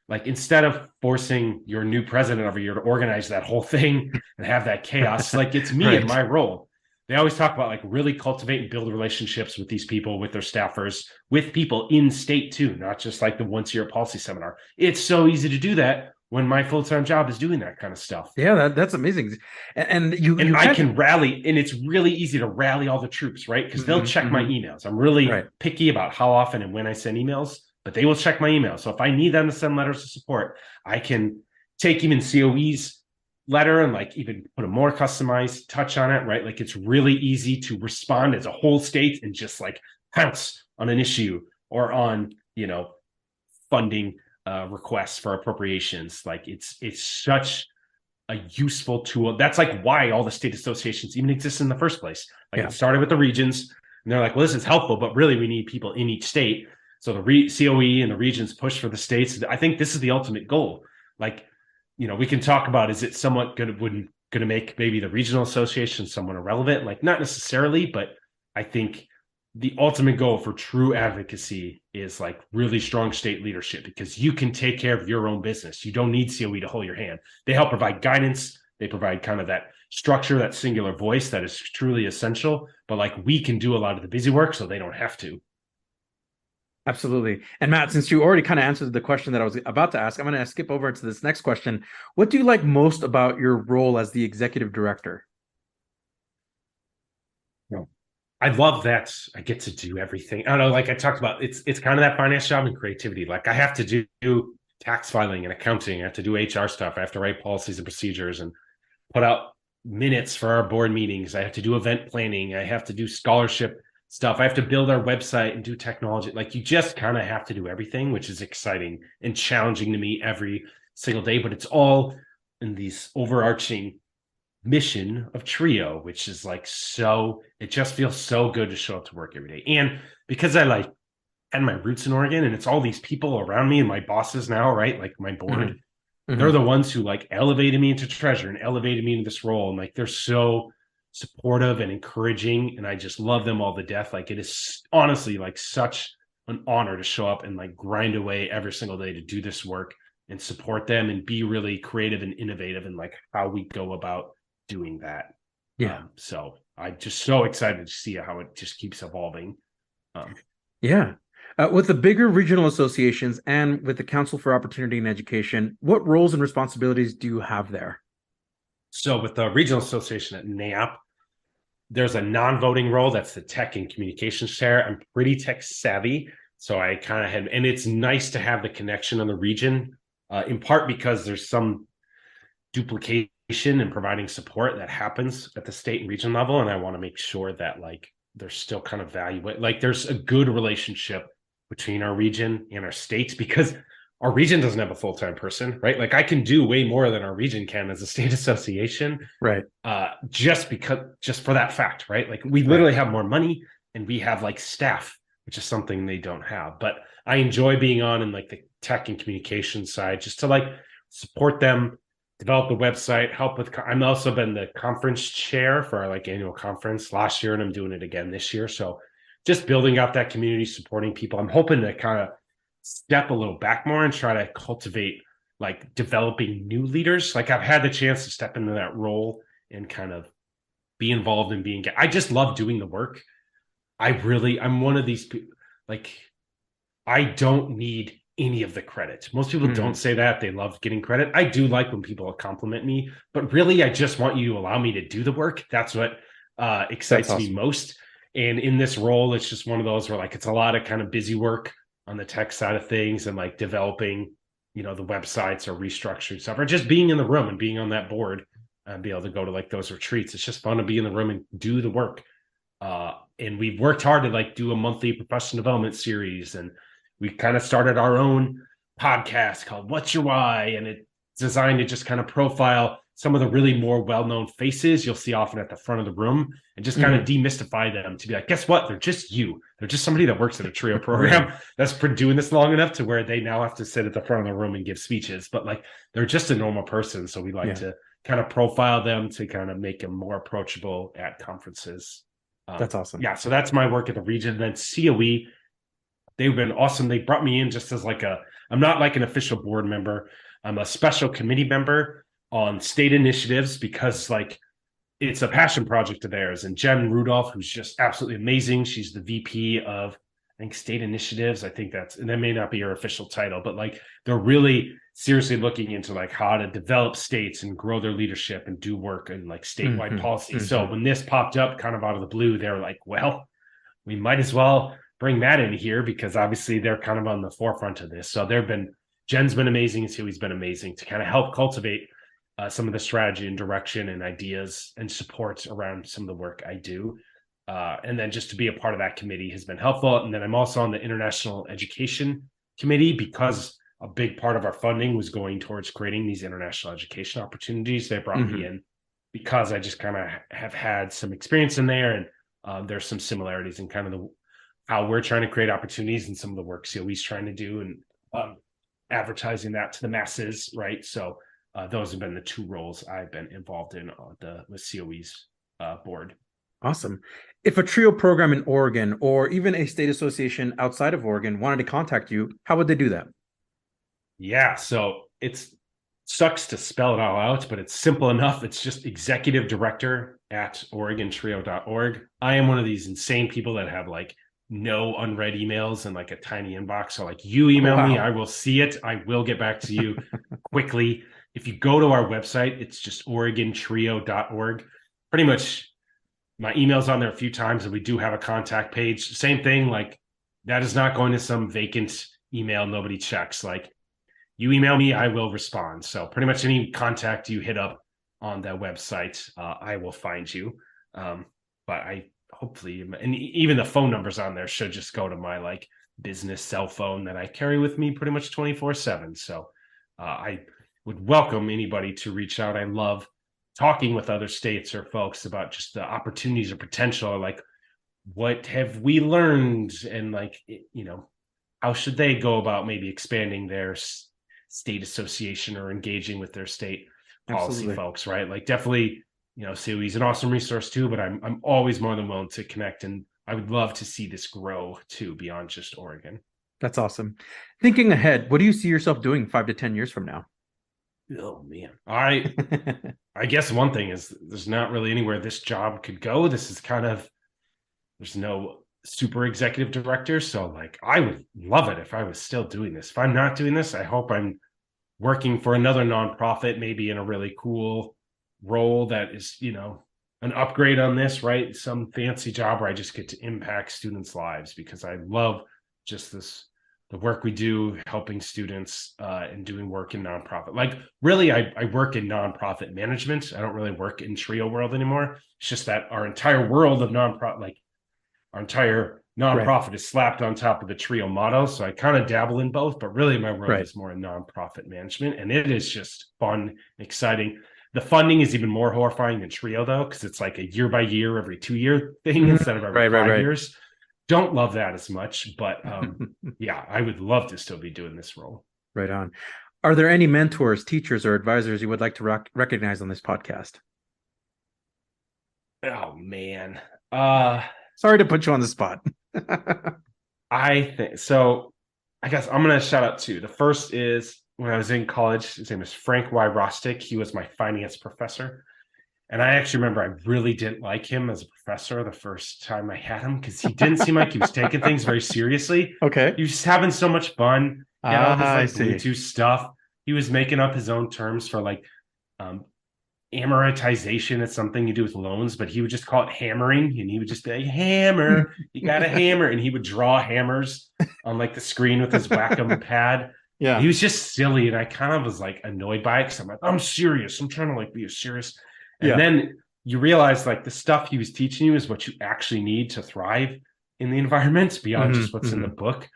like instead of forcing your new president every year to organize that whole thing and have that chaos, like it's me in my role. they always talk about like really cultivate and build relationships with these people, with their staffers, with people in state too, not just like the once a year policy seminar. It's so easy to do that when my full-time job is doing that kind of stuff. Yeah, that's amazing. And you I can rally, and it's really easy to rally all the troops, right? Because they'll check my emails. I'm really picky about how often and when I send emails, but they will check my email. So if I need them to send letters of support, I can take even COE's letter and like even put a more customized touch on it, right? Like it's really easy to respond as a whole state and just like pounce on an issue or on, you know, funding requests for appropriations. Like it's such a useful tool. That's like why all the state associations even exist in the first place. Like it started with the regions and they're like, well, this is helpful, but really we need people in each state. So the COE and the regions push for the states. I think this is the ultimate goal. Like, you know, we can talk about, is it somewhat going to make maybe the regional association somewhat irrelevant? Like not necessarily, but I think the ultimate goal for true advocacy is like really strong state leadership, because you can take care of your own business. You don't need COE to hold your hand. They help provide guidance. They provide kind of that structure, that singular voice that is truly essential, but like we can do a lot of the busy work so they don't have to. Absolutely. And Matt, since you already kind of answered the question that I was about to ask, I'm going to skip over to this next question. What do you like most about your role as the executive director? I love that I get to do everything. I don't know, like I talked about, it's kind of that finance job and creativity. Like I have to do tax filing and accounting. I have to do HR stuff. I have to write policies and procedures and put out minutes for our board meetings. I have to do event planning. I have to do scholarship stuff. I have to build our website and do technology. Like you just kind of have to do everything, which is exciting and challenging to me every single day, but it's all in these overarching mission of Trio, which is like, so it just feels so good to show up to work every day. And because I like had my roots in Oregon and it's all these people around me and my bosses now, right? Like my board, they're the ones who like elevated me into treasurer and elevated me into this role. And like, they're so supportive and encouraging, and I just love them all to death. Like it is honestly like such an honor to show up and like grind away every single day to do this work and support them and be really creative and innovative in like how we go about doing that. So I'm just so excited to see how it just keeps evolving. With the bigger regional associations and with the Council for Opportunity and Education, what roles and responsibilities do you have there? So with the regional association at NAP, there's a non-voting role. That's the tech and communications chair. I'm pretty tech savvy. So I kind of had, and it's nice to have the connection on the region, in part because there's some duplication in providing support that happens at the state and region level. And I want to make sure that like, there's still kind of value, like there's a good relationship between our region and our states, because our region doesn't have a full-time person, right? Like I can do way more than our region can as a state association, right? Just for that fact, right? Like we literally have more money and we have like staff, which is something they don't have. But I enjoy being on in like the tech and communication side, just to like support them, develop the website, help with. I'm also been the conference chair for our like annual conference last year, and I'm doing it again this year. So just building out that community, supporting people. I'm hoping to kind of step a little back more and try to cultivate like developing new leaders. Like I've had the chance to step into that role and kind of be involved in being, I just love doing the work. I'm one of these people, like I don't need any of the credit. Most people don't say that. They love getting credit. I do like when people compliment me, but really I just want you to allow me to do the work. That's what excites me most. And in this role, it's just one of those where like, it's a lot of kind of busy work on the tech side of things and like developing, you know, the websites or restructuring stuff or just being in the room and being on that board and be able to go to like those retreats. It's just fun to be in the room and do the work. And we've worked hard to like do a monthly professional development series. And we kind of started our own podcast called What's Your Why? And it's designed to just kind of profile some of the really more well-known faces you'll see often at the front of the room and just kind of demystify them to be like, guess what? They're just you. They're just somebody that works at a Trio program that's been doing this long enough to where they now have to sit at the front of the room and give speeches, but like, they're just a normal person. So we like to kind of profile them to kind of make them more approachable at conferences. That's awesome. Yeah. So that's my work at the region. Then COE, they've been awesome. They brought me in just as like I'm not like an official board member. I'm a special committee member on state initiatives because like it's a passion project of theirs. And Jen Rudolph, who's just absolutely amazing. She's the VP of, I think, state initiatives. I think and that may not be her official title, but like they're really seriously looking into like how to develop states and grow their leadership and do work and like statewide policy. So when this popped up kind of out of the blue, they were like, well, we might as well bring Matt in here because obviously they're kind of on the forefront of this. So Jen's been amazing. Huey's been amazing to kind of help cultivate some of the strategy and direction and ideas and support around some of the work I do. And then just to be a part of that committee has been helpful. And then I'm also on the International Education Committee because a big part of our funding was going towards creating these international education opportunities. They brought me in because I just kind of have had some experience in there. And there's some similarities in kind of how we're trying to create opportunities and some of the work COE's trying to do and advertising that to the masses, right? So those have been the two roles I've been involved in with COE's board. Awesome. If a TRIO program in Oregon or even a state association outside of Oregon wanted to contact you, how would they do that? Yeah, so it sucks to spell it all out, but it's simple enough. It's just executive director at OregonTrio.org. I am one of these insane people that have like no unread emails and like a tiny inbox. So like you email me, I will see it. I will get back to you quickly. If you go to our website, it's just OregonTrio.org. Pretty much my email's on there a few times, and we do have a contact page. Same thing, like that is not going to some vacant email nobody checks. Like you email me, I will respond. So pretty much any contact you hit up on that website, I will find you. But I hopefully, and even the phone numbers on there should just go to my like business cell phone that I carry with me pretty much 24/7. So I would welcome anybody to reach out. I love talking with other states or folks about just the opportunities or potential, or like what have we learned, and like, you know, how should they go about maybe expanding their state association or engaging with their state policy folks, right? Like definitely, you know, COE's an awesome resource too, but I'm always more than willing to connect, and I would love to see this grow too beyond just Oregon. That's awesome. Thinking ahead, what do you see yourself doing 5 to 10 years from now? Oh man, I guess one thing is there's not really anywhere this job could go. This is kind of, there's no super executive director. So like, I would love it if I was still doing this. If I'm not doing this, I hope I'm working for another nonprofit, maybe in a really cool role that is, you know, an upgrade on this, right? Some fancy job where I just get to impact students' lives, because I love just the work we do helping students and doing work in nonprofit. Like really, I work in nonprofit management. I don't really work in TRIO world anymore. It's just that our entire world of nonprofit, like our entire nonprofit is slapped on top of the TRIO motto. So I kind of dabble in both, but really my world is more in nonprofit management, and it is just fun and exciting. The funding is even more horrifying than TRIO though, because it's like a year by year, every 2 year thing instead of every 5 years. Don't love that as much, but yeah, I would love to still be doing this role. Right on. Are there any mentors, teachers, or advisors you would like to recognize on this podcast? Oh man. Sorry to put you on the spot. I think so. I guess I'm going to shout out two. The first is when I was in college, his name is Frank Y. Rostick. He was my finance professor. And I actually remember I really didn't like him as a professor the first time I had him, because he didn't seem like he was taking things very seriously. Okay. He was just having so much fun. He had all this like Bluetooth stuff. He was making up his own terms for like amortization. It's something you do with loans, but he would just call it hammering. And he would just be like, hammer, you got a hammer. And he would draw hammers on like the screen with his Wacom pad. Yeah. He was just silly. And I kind of was like annoyed by it, because I'm like, I'm serious. I'm trying to like be serious. And then you realize like the stuff he was teaching you is what you actually need to thrive in the environment beyond just what's in the book.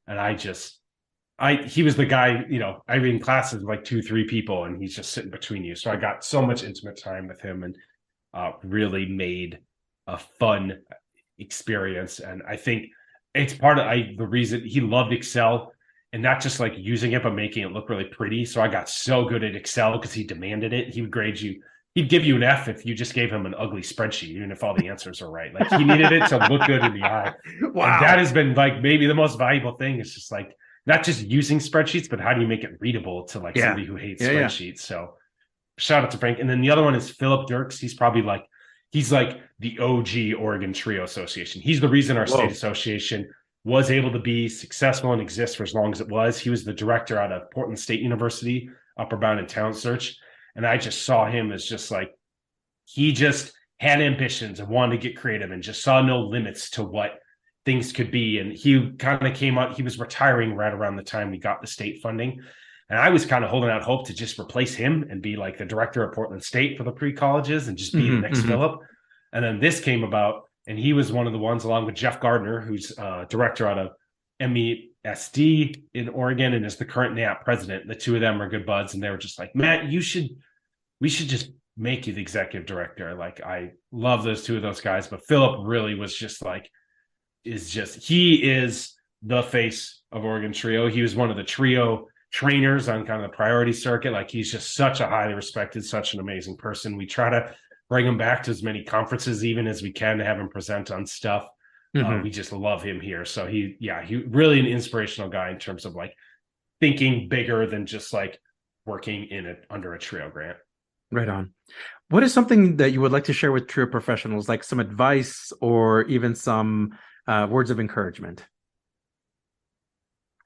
And he was the guy, you know, I read in classes with like 2-3 people, and he's just sitting between you. So I got so much intimate time with him, and really made a fun experience. And I think it's part of the reason he loved Excel, and not just like using it, but making it look really pretty. So I got so good at Excel because he demanded it. He would grade you. He'd give you an F if you just gave him an ugly spreadsheet, even if all the answers are right. Like he needed it to look good in the eye. Wow. And that has been like maybe the most valuable thing. It's just like not just using spreadsheets, but how do you make it readable to like somebody who hates spreadsheets? So shout out to Frank. And then the other one is Philip Dirks. He's probably like he's like the OG Oregon Trio Association. He's the reason our state association was able to be successful and exist for as long as it was. He was the director out of Portland State University, Upper Bound and Talent Search. And I just saw him as just like, he just had ambitions and wanted to get creative and just saw no limits to what things could be. And he kind of came out, he was retiring right around the time we got the state funding. And I was kind of holding out hope to just replace him and be like the director of Portland State for the pre-colleges and just be the next Phillip. And then this came about, and he was one of the ones, along with Jeff Gardner, who's director out of MESD in Oregon and is the current NAP president. The two of them are good buds. And they were just like, Matt, we should just make you the executive director. Like, I love those two of those guys, but Phillip really was just like, he is the face of Oregon Trio. He was one of the trio trainers on kind of the priority circuit. Like, he's just such a highly respected, such an amazing person. We try to bring him back to as many conferences even as we can to have him present on stuff. We just love him here. So he really an inspirational guy in terms of like thinking bigger than just like working under a trio grant. Right on. What is something that you would like to share with trio professionals, like some advice or even some words of encouragement?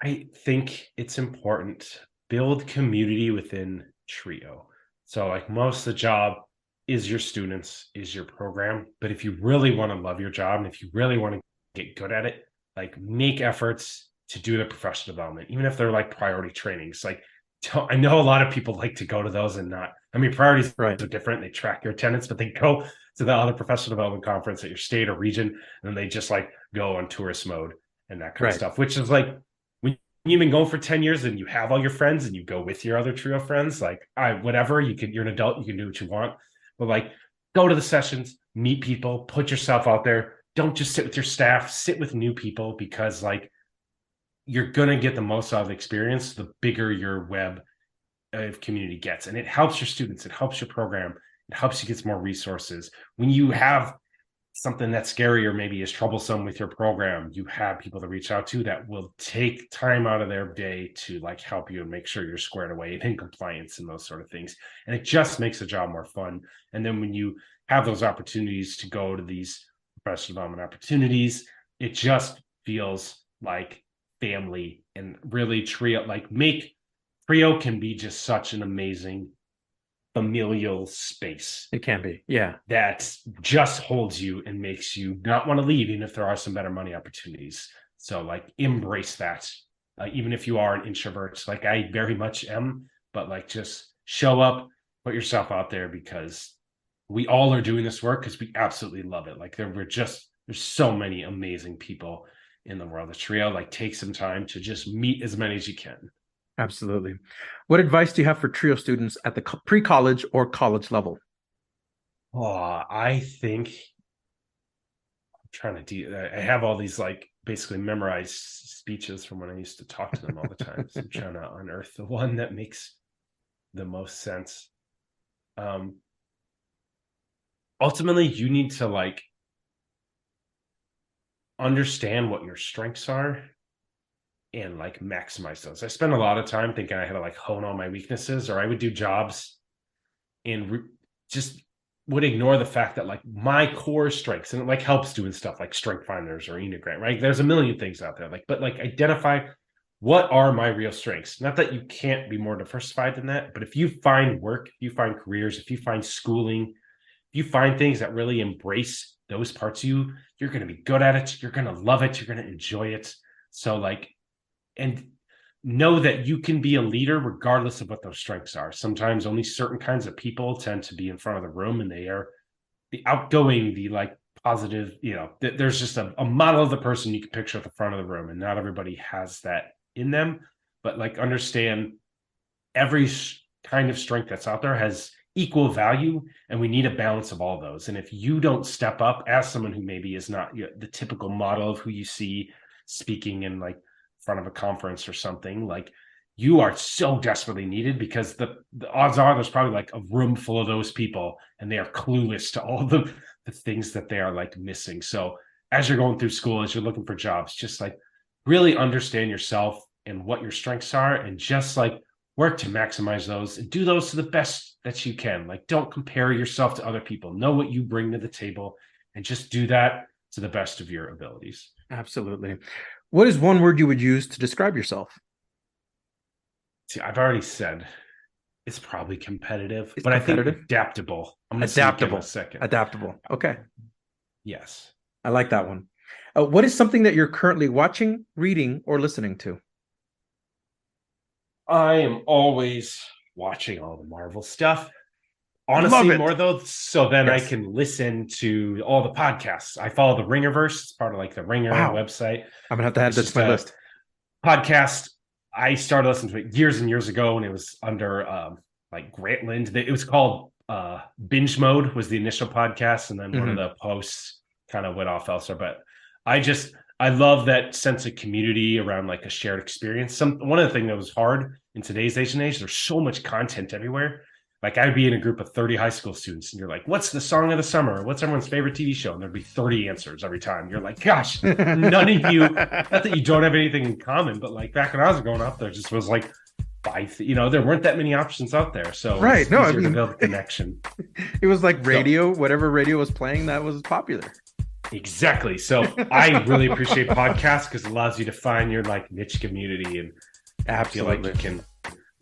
I think it's important, build community within trio. So like most of the job is your students, is your program. But if you really want to love your job and if you really want to get good at it, like make efforts to do the professional development, even if they're like priority trainings. Like, I know a lot of people like to go to those and not, I mean, priorities are different. They track your attendance, but they go to the other professional development conference at your state or region, and they just like go on tourist mode and that kind of stuff, which is like, when you've been going for 10 years and you have all your friends and you go with your other trio friends, like whatever, you're an adult, you can do what you want, but like go to the sessions, meet people, put yourself out there. Don't just sit with your staff, sit with new people, because like you're going to get the most out of the experience, the bigger your web of community gets. And it helps your students, it helps your program, it helps you get more resources. When you have something that's scary or maybe is troublesome with your program, you have people to reach out to that will take time out of their day to like help you and make sure you're squared away and in compliance and those sort of things. And it just makes the job more fun. And then when you have those opportunities to go to these professional development opportunities, it just feels like family. And really trio can be just such an amazing familial space. It can be, yeah. That just holds you and makes you not want to leave, even if there are some better money opportunities. So like embrace that, even if you are an introvert, like I very much am, but like just show up, put yourself out there, because we all are doing this work because we absolutely love it. Like there's so many amazing people in the world of trio. Like take some time to just meet as many as you can. Absolutely. What advice do you have for trio students at the pre-college or college level? I think I'm trying to I have all these like basically memorized speeches from when I used to talk to them all the time. So I'm trying to unearth the one that makes the most sense. Ultimately, you need to like understand what your strengths are and like maximize those. I spent a lot of time thinking I had to like hone all my weaknesses, or I would do jobs and just would ignore the fact that like my core strengths, and it like helps doing stuff like strength finders or Enneagram, right? There's a million things out there, like, but like identify what are my real strengths. Not that you can't be more diversified than that, but if you find work, if you find careers, if you find schooling, if you find things that really embrace those parts of you, you're going to be good at it. You're going to love it. You're going to enjoy it. So like, and know that you can be a leader regardless of what those strengths are. Sometimes only certain kinds of people tend to be in front of the room, and they are the outgoing, the like positive, there's just a model of the person you can picture at the front of the room, and not everybody has that in them. But like understand every kind of strength that's out there has equal value, and we need a balance of all those. And if you don't step up as someone who maybe is not the typical model of who you see speaking in like front of a conference or something, like you are so desperately needed, because the odds are there's probably like a room full of those people and they are clueless to all the things that they are like missing. So as you're going through school, as you're looking for jobs, just like really understand yourself and what your strengths are, and just like work to maximize those and do those to the best that you can. Like, don't compare yourself to other people. Know what you bring to the table and just do that to the best of your abilities. Absolutely. What is one word you would use to describe yourself? See, I've already said it's probably competitive, It's but competitive? I think adaptable. I'm going to Adaptable. a second. Adaptable. Okay. Yes. I like that one. What is something that you're currently watching, reading, or listening to? I am always watching all the Marvel stuff. Love Honestly, it. more though, so then Yes. I can listen to all the podcasts. I follow the Ringerverse. It's part of like the Ringer Wow. website. I'm gonna have to add It's that just to my a list. Podcast. I started listening to it years and years ago, and it was under like Grantland. It was called Binge Mode was the initial podcast, and then one of the posts kind of went off elsewhere. But I love that sense of community around like a shared experience. One of the things that was hard in today's age and age, there's so much content everywhere. Like, I'd be in a group of 30 high school students, and you're like, what's the song of the summer? What's everyone's favorite TV show? And there'd be 30 answers every time. You're like, gosh, none of you, not that you don't have anything in common, but like back when I was growing up, there just was like five, there weren't that many options out there. So Right. it's No, easier to build a connection. It was like radio, whatever radio was playing, that was popular. Exactly. So I really appreciate podcasts because it allows you to find your like niche community and feel like you can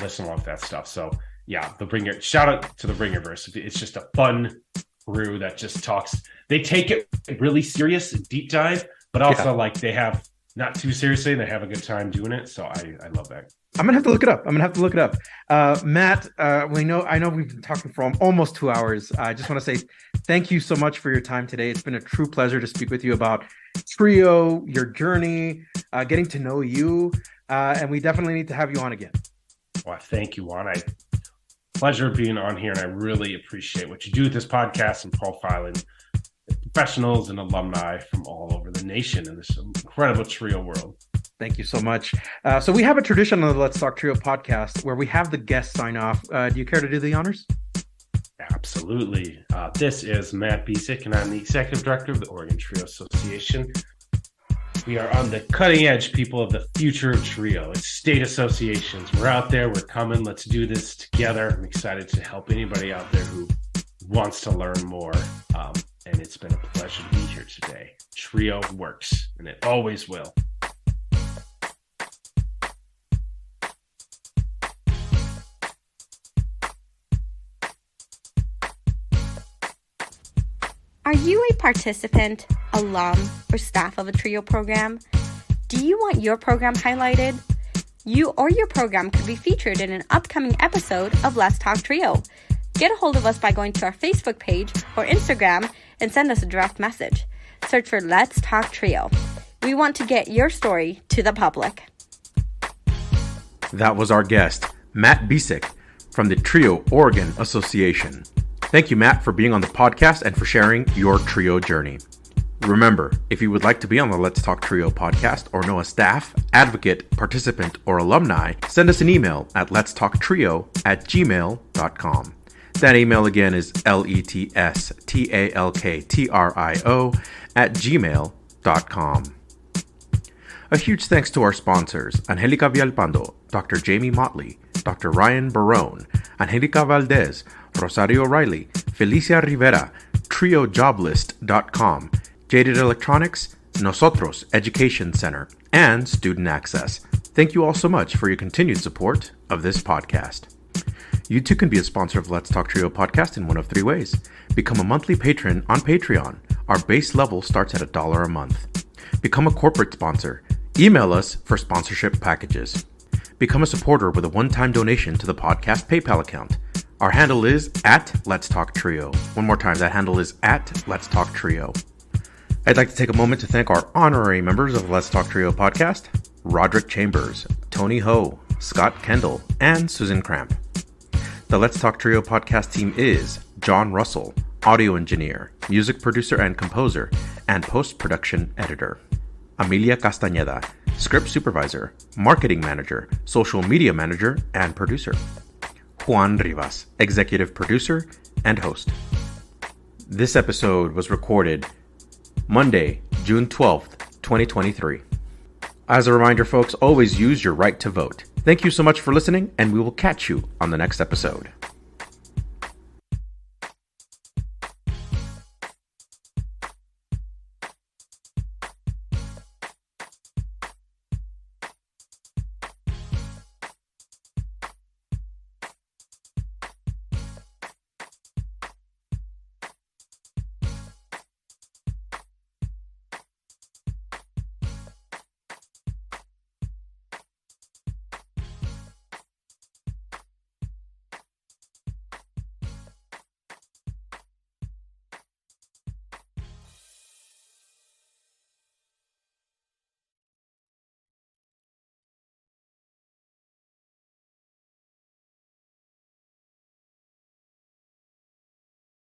listen along with that stuff. So yeah, shout out to the Ringerverse. It's just a fun crew that just talks. They take it really serious, deep dive, but also like they have not too seriously. They have a good time doing it. So I love that. I'm gonna have to look it up. Matt, I know we've been talking for almost 2 hours. I just want to say thank you so much for your time today. It's been a true pleasure to speak with you about Trio, your journey, getting to know you, and we definitely need to have you on again. Well, thank you, Juan. Pleasure being on here, and I really appreciate what you do with this podcast and profiling professionals and alumni from all over the nation in this incredible Trio world. Thank you so much. So we have a tradition on the Let's Talk Trio podcast where we have the guests sign off. Do you care to do the honors? Absolutely. This is Matt Bisek, and I'm the Executive Director of the Oregon Trio Association. We are on the cutting edge, people of the future of Trio. It's state associations. We're out there. We're coming. Let's do this together. I'm excited to help anybody out there who wants to learn more. And it's been a pleasure to be here today. Trio works, and it always will. Are you a participant, alum, or staff of a Trio program? Do you want your program highlighted? You or your program could be featured in an upcoming episode of Let's Talk Trio. Get a hold of us by going to our Facebook page or Instagram and send us a direct message. Search for Let's Talk Trio. We want to get your story to the public. That was our guest, Matt Bisek from the Trio Oregon Association. Thank you, Matt, for being on the podcast and for sharing your Trio journey. Remember, if you would like to be on the Let's Talk Trio podcast or know a staff, advocate, participant, or alumni, send us an email at letstalktrio@gmail.com. That email again is letstalktrio@gmail.com. A huge thanks to our sponsors, Angelica Villalpando, Dr. Jamie Motley, Dr. Ryan Barone, Angelica Valdez, Rosario Riley, Felicia Rivera, TrioJoblist.com, Jaded Electronics, NOSOTROS Education Center, and Student Access. Thank you all so much for your continued support of this podcast. You too can be a sponsor of Let's Talk Trio podcast in one of three ways. Become a monthly patron on Patreon. Our base level starts at $1 a month. Become a corporate sponsor. Email us for sponsorship packages. Become a supporter with a one-time donation to the podcast PayPal account. Our handle is @Let'sTalkTrio. One more time, that handle is @Let'sTalkTrio. I'd like to take a moment to thank our honorary members of Let's Talk Trio podcast, Roderick Chambers, Tony Ho, Scott Kendall, and Susan Cramp. The Let's Talk Trio podcast team is John Russell, audio engineer, music producer and composer, and post-production editor. Amelia Castañeda, script supervisor, marketing manager, social media manager, and producer. Juan Rivas, executive producer and host. This episode was recorded Monday, June 12th, 2023. As a reminder, folks, always use your right to vote. Thank you so much for listening, and we will catch you on the next episode.